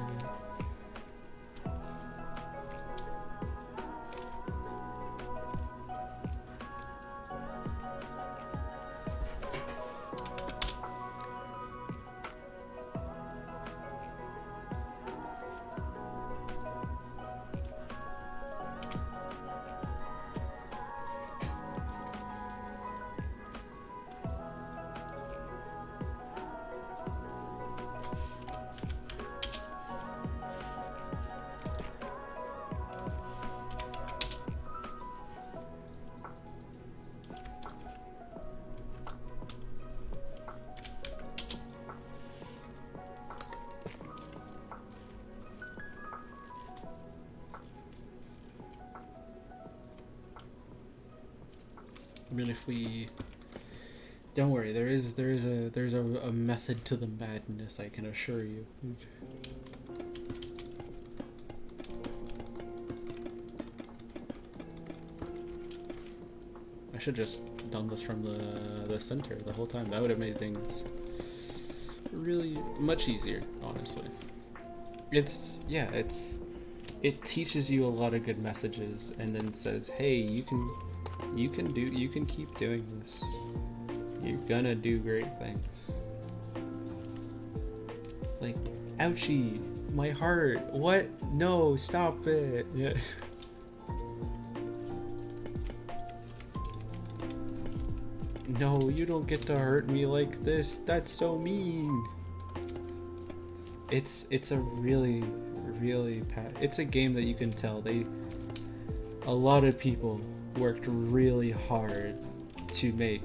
I mean, if we don't worry, there's a method to the madness, I can assure you. I should just done this from the center the whole time. That would have made things really much easier, honestly. It teaches you a lot of good messages and then says, hey, you can keep doing this. You're gonna do great things. Like, ouchie, my heart. What? No, stop it. Yeah. No, you don't get to hurt me like this. That's so mean. It's a really it's a game that you can tell a lot of people worked really hard to make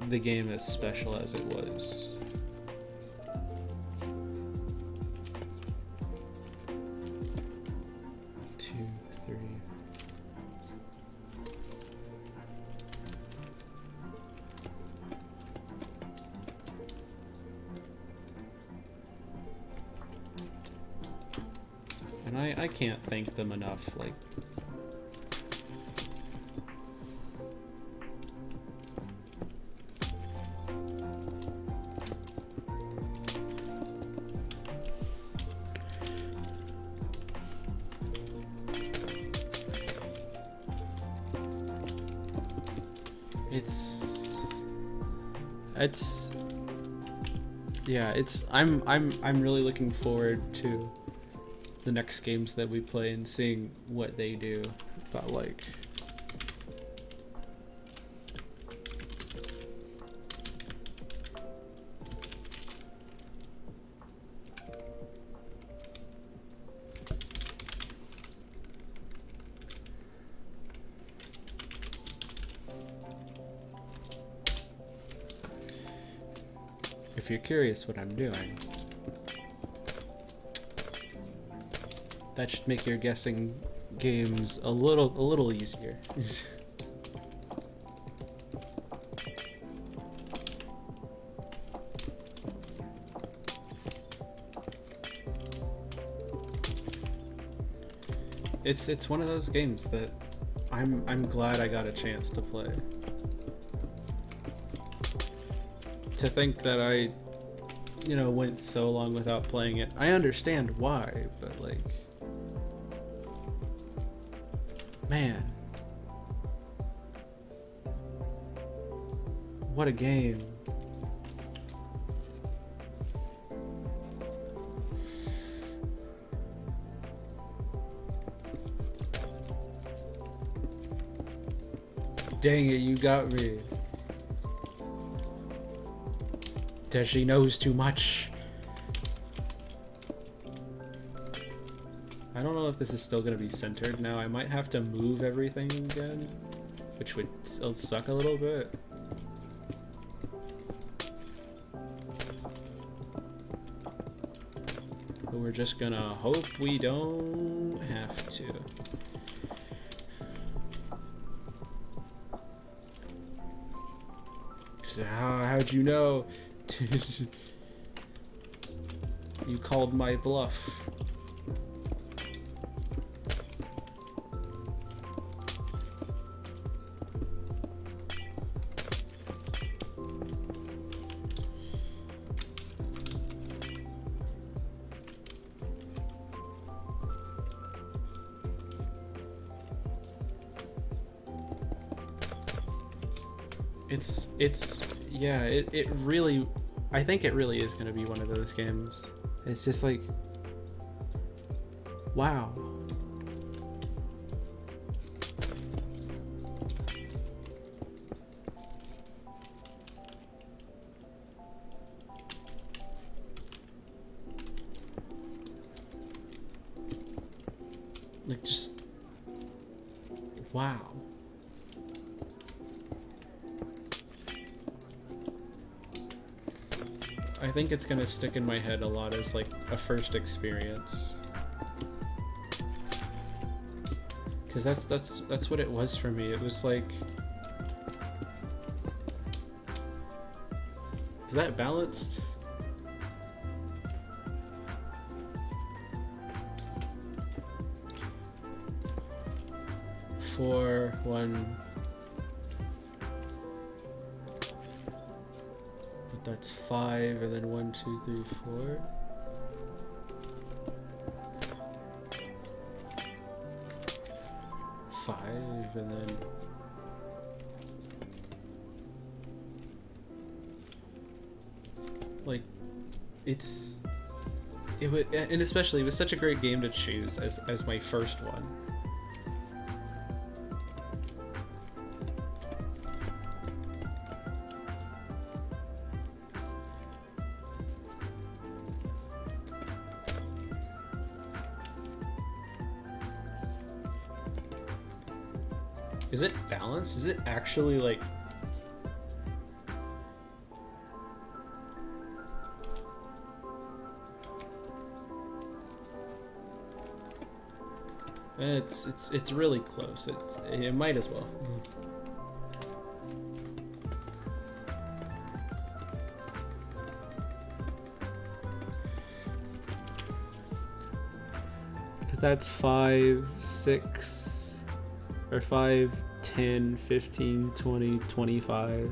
the game as special as it was. And I can't thank them enough, like, I'm really looking forward to the next games that we play and seeing what they do. But like, if you're curious what I'm doing, that should make your guessing games a little easier. it's one of those games that I'm glad I got a chance to play. To think that I, you know, went so long without playing it. I understand why, but like, man, what a game. Dang it, you got me. She knows too much. I don't know if this is still gonna be centered now. I might have to move everything again, which would still suck a little bit. But we're just gonna hope we don't have to. How'd you know? You called my bluff. Yeah, it really, I think it really is going to be one of those games. It's just like, wow. Like, just, wow. I think it's gonna stick in my head a lot as like a first experience, because that's what it was for me. It was like, is that balanced? Four, one. That's 5, and then 1, 2, 3, 4. Five, and then like it was, and especially it was such a great game to choose as my first one. Is it balanced? Is it actually like... It's really close. It might as well. Because that's 5, 6, or 5, 10, 15, 20, 25.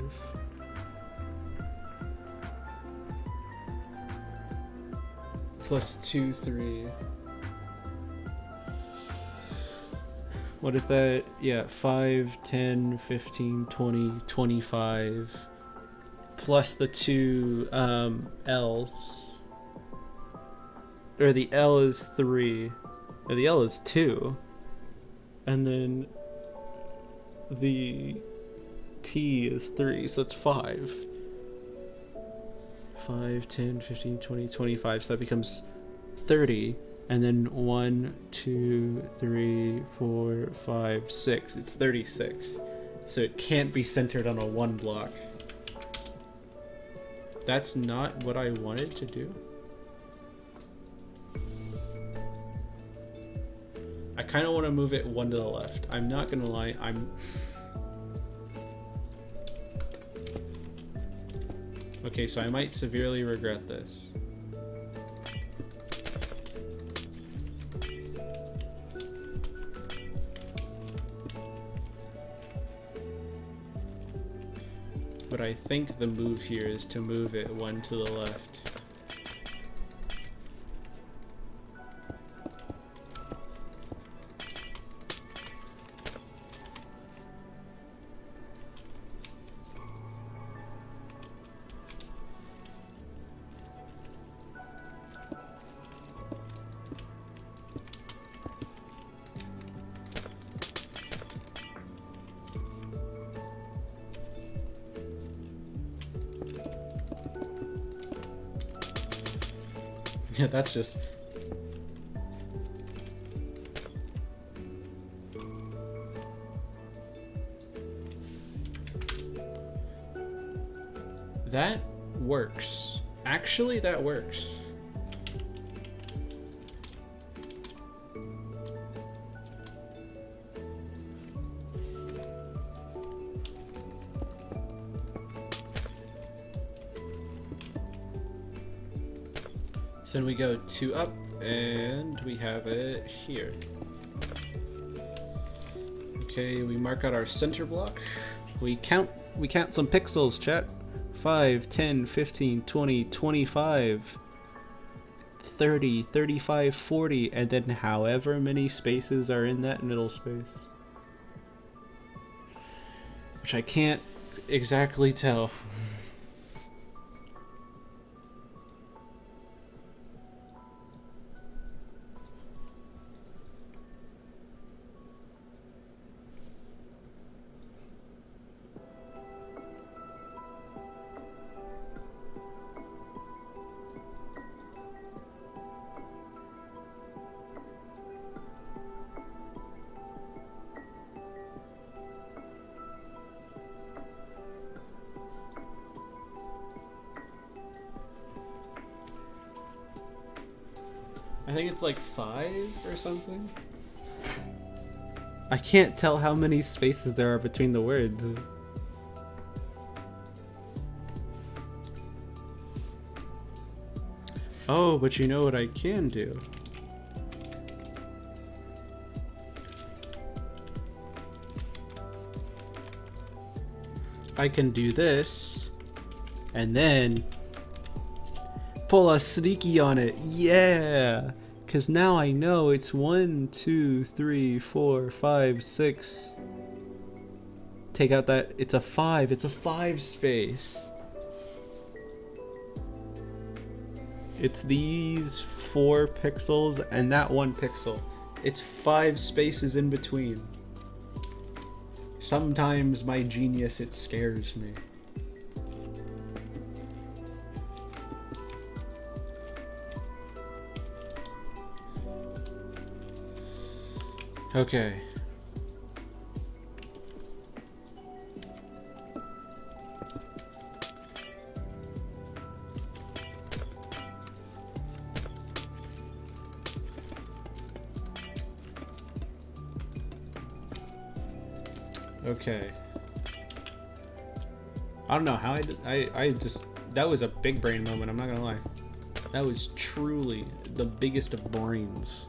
Plus 2, 3. What is that? Yeah, 5, 10, 15, 20, 25. Plus the 2 L's. Or the L is 3. Or the L is 2. And then the T is 3, so it's 5. 5, 10, 15, 20, 25, so that becomes 30. And then 1, 2, 3, 4, 5, 6. It's 36. So it can't be centered on a 1 block. That's not what I wanted to do. I kind of want to move it 1 to the left. I'm not gonna lie, okay, so I might severely regret this. but I think the move here is to move it one to the left. Yeah, that's just... That works. Actually, that works. So then we go 2 up, and we have it here. Okay, we mark out our center block. We count some pixels, chat. 5, 10, 15, 20, 25, 30, 35, 40, and then however many spaces are in that middle space. Which I can't exactly tell. I think it's like 5 or something. I can't tell how many spaces there are between the words. Oh, but you know what I can do? I can do this, and then pull a sneaky on it. Yeah! Because now I know it's 1, 2, 3, 4, 5, 6. Take out that, it's a 5. It's a 5 space. It's these 4 pixels and that 1 pixel. It's 5 spaces in between. Sometimes my genius, it scares me. Okay. Okay. I don't know how I just, that was a big brain moment, I'm not gonna lie. That was truly the biggest of brains.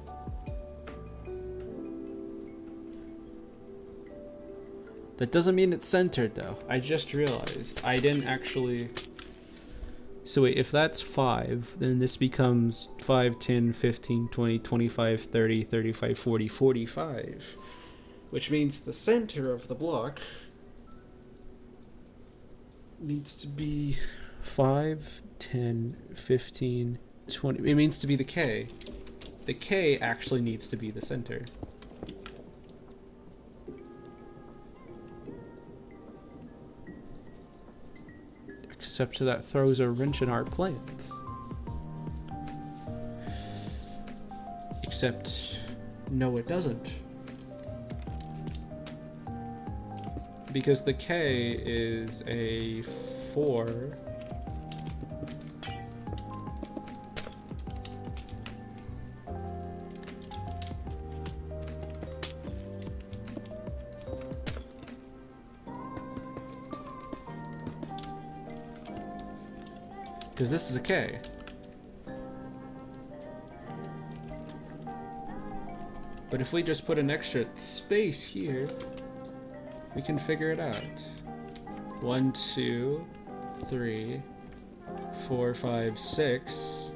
That doesn't mean it's centered though. I just realized I didn't actually... So wait, if that's 5, then this becomes 5, 10, 15, 20, 25, 30, 35, 40, 45. Which means the center of the block needs to be 5, 10, 15, 20. It means to be the K. The K actually needs to be the center. Except that throws a wrench in our plans. Except, no it doesn't. Because the K is a 4. Because this is a K. But if we just put an extra space here, we can figure it out. 1, 2, 3, 4, 5, 6.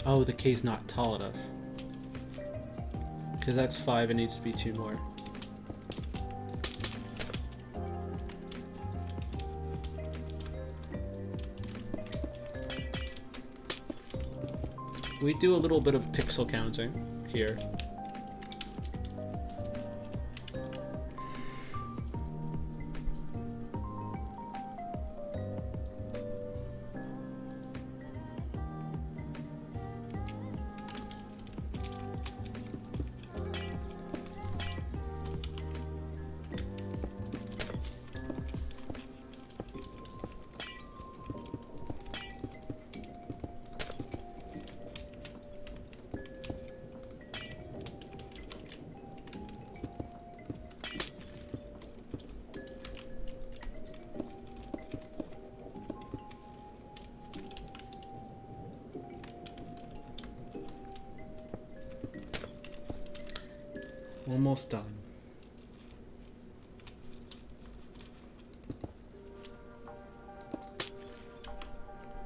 Oh, the K's not tall enough. Because that's 5, it needs to be 2 more. We do a little bit of pixel counting here. Almost done.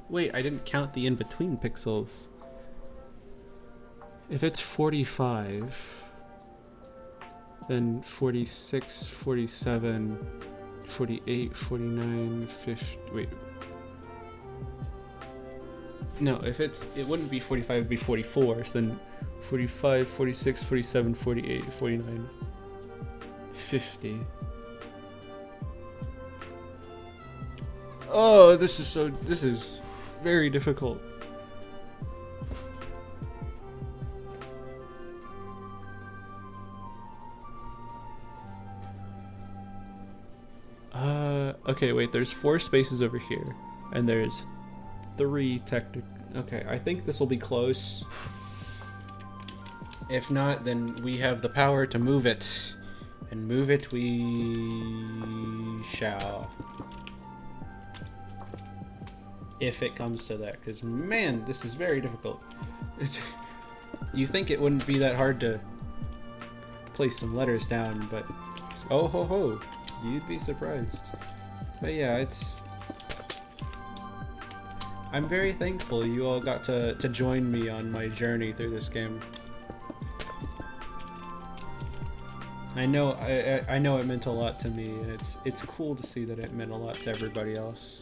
Wait, I didn't count the in-between pixels. If it's 45, then 46, 47, 48, 49, 50, wait. No, if it wouldn't be 45, it'd be 44, so then 45, 46, 47, 48, 49, 50. Oh, this is very difficult. Okay, wait, there's 4 spaces over here, and there's 3 technical. Okay, I think this will be close. If not, then we have the power to move it. And move it we shall. If it comes to that, because man, this is very difficult. You think it wouldn't be that hard to place some letters down, but oh ho ho, you'd be surprised. But yeah, I'm very thankful you all got to join me on my journey through this game. I know it meant a lot to me, and it's cool to see that it meant a lot to everybody else.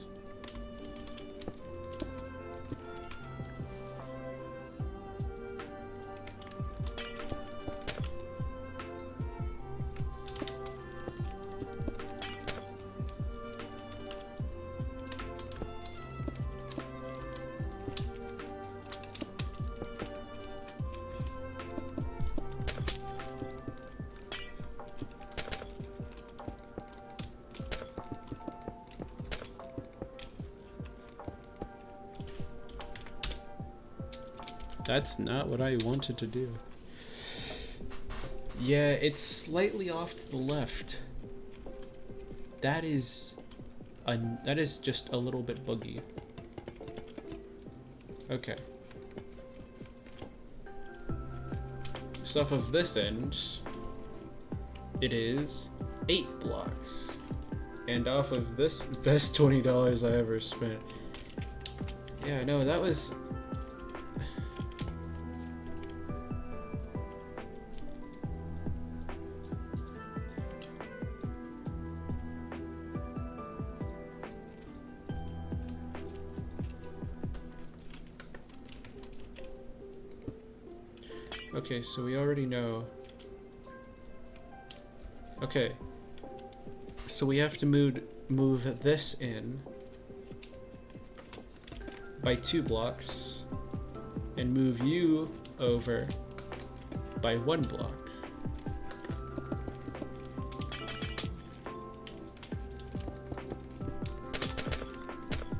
That's not what I wanted to do. Yeah, it's slightly off to the left. That is just a little bit buggy. Okay. So off of this end, it is 8 blocks. And off of this, best $20 I ever spent. Yeah, no, that was... Okay, so we already know. Okay. So we have to move this in by 2 blocks and move you over by 1 block.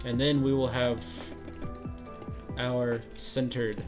And then we will have our centered .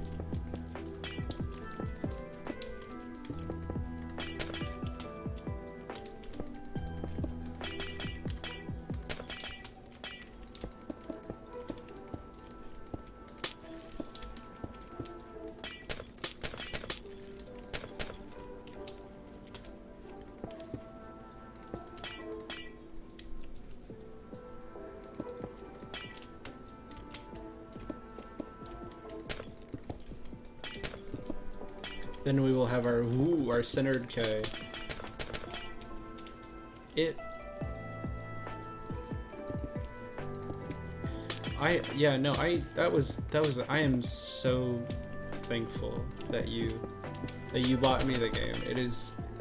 Then we will have our centered K. I am so thankful that you bought me the game.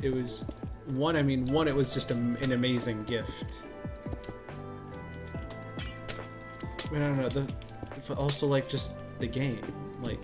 It was one, it was just an amazing gift. I mean, I don't know, but also like just the game, like.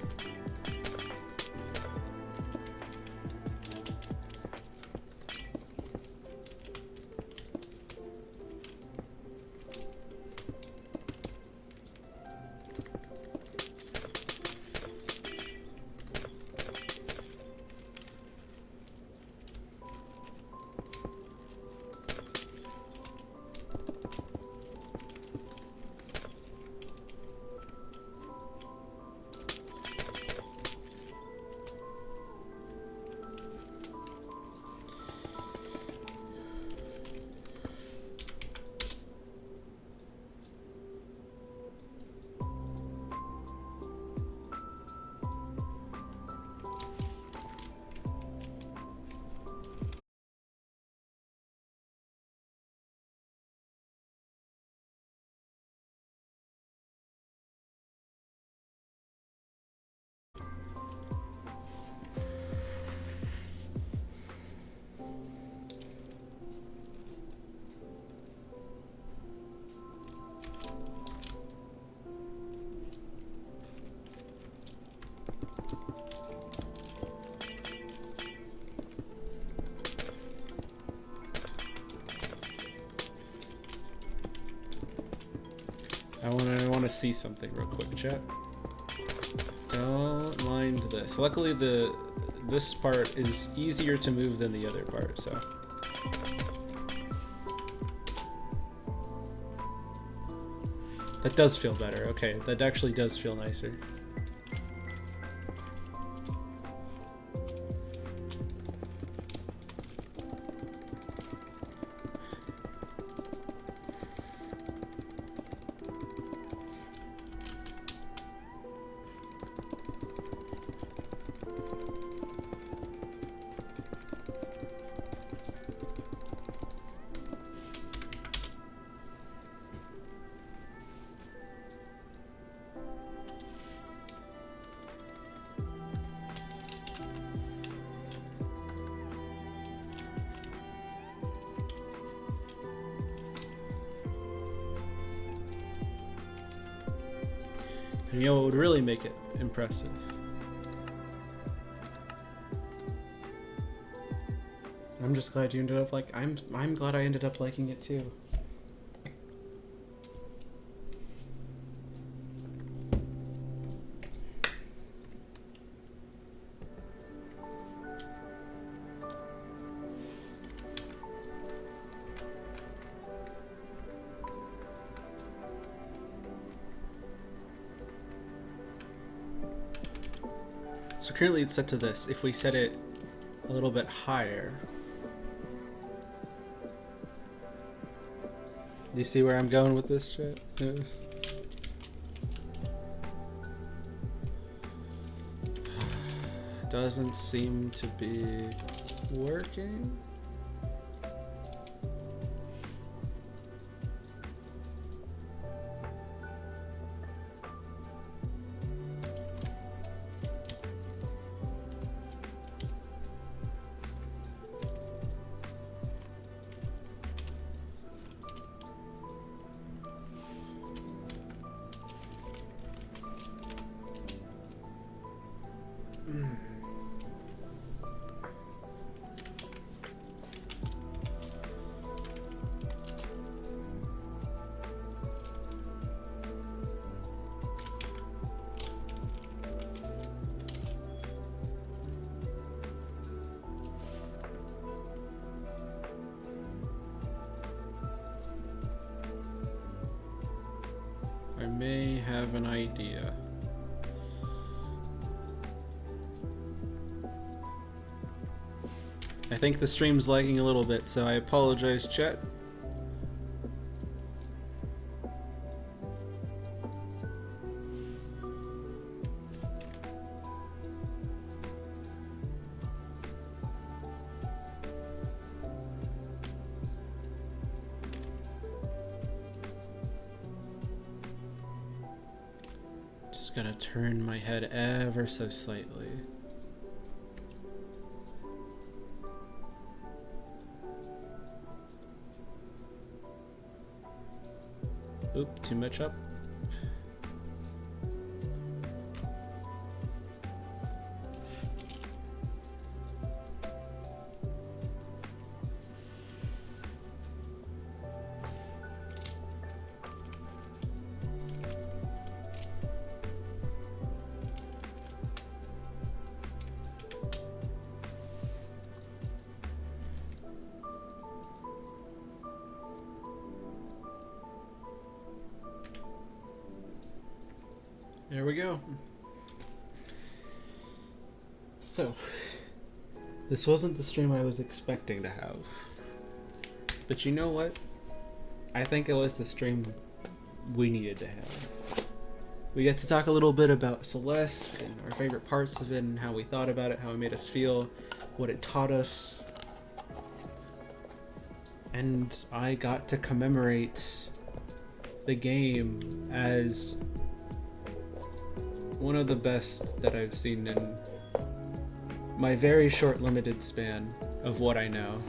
I want to see something real quick, chat. Don't mind this. Luckily, this part is easier to move than the other part, so. That does feel better. Okay, that actually does feel nicer. And you know what would really make it impressive? I'm just glad you ended up like I'm glad I ended up liking it too. So currently it's set to this. If we set it a little bit higher. Do you see where I'm going with this, chat? Doesn't seem to be working. I may have an idea. I think the stream's lagging a little bit, so I apologize, chat. Just gotta turn my head ever so slightly. Oop, too much up. There we go. So, this wasn't the stream I was expecting to have. But you know what? I think it was the stream we needed to have. We get to talk a little bit about Celeste and our favorite parts of it and how we thought about it, how it made us feel, what it taught us. And I got to commemorate the game as one of the best that I've seen in my very short limited span of what I know.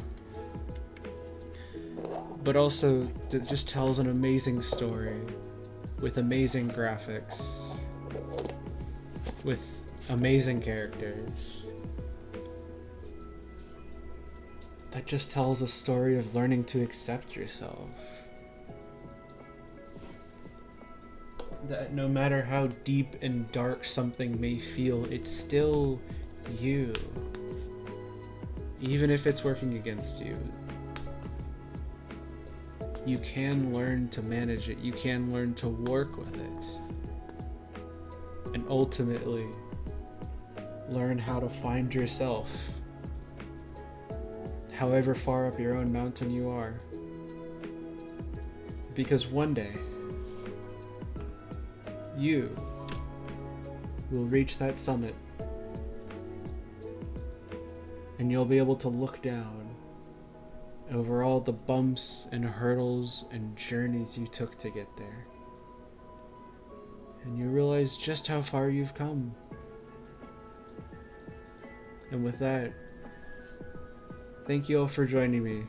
But also, it just tells an amazing story with amazing graphics, with amazing characters. That just tells a story of learning to accept yourself. That no matter how deep and dark something may feel, it's still you. Even if it's working against you. You can learn to manage it. You can learn to work with it. And ultimately, learn how to find yourself. However far up your own mountain you are. Because one day, you will reach that summit and you'll be able to look down over all the bumps and hurdles and journeys you took to get there, and you realize just how far you've come. And with that, thank you all for joining me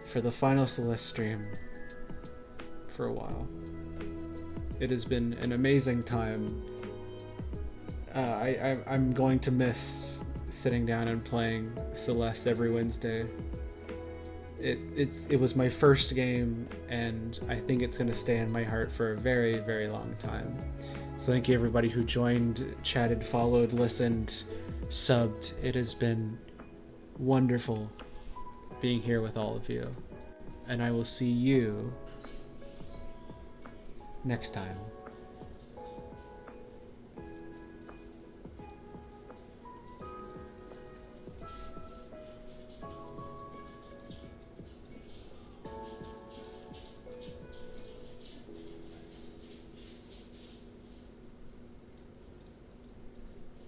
for the final Celeste stream for a while. It has been an amazing time. I'm going to miss sitting down and playing Celeste every Wednesday. It was my first game, and I think it's going to stay in my heart for a very, very long time. So thank you everybody who joined, chatted, followed, listened, subbed. It has been wonderful being here with all of you. And I will see you next time.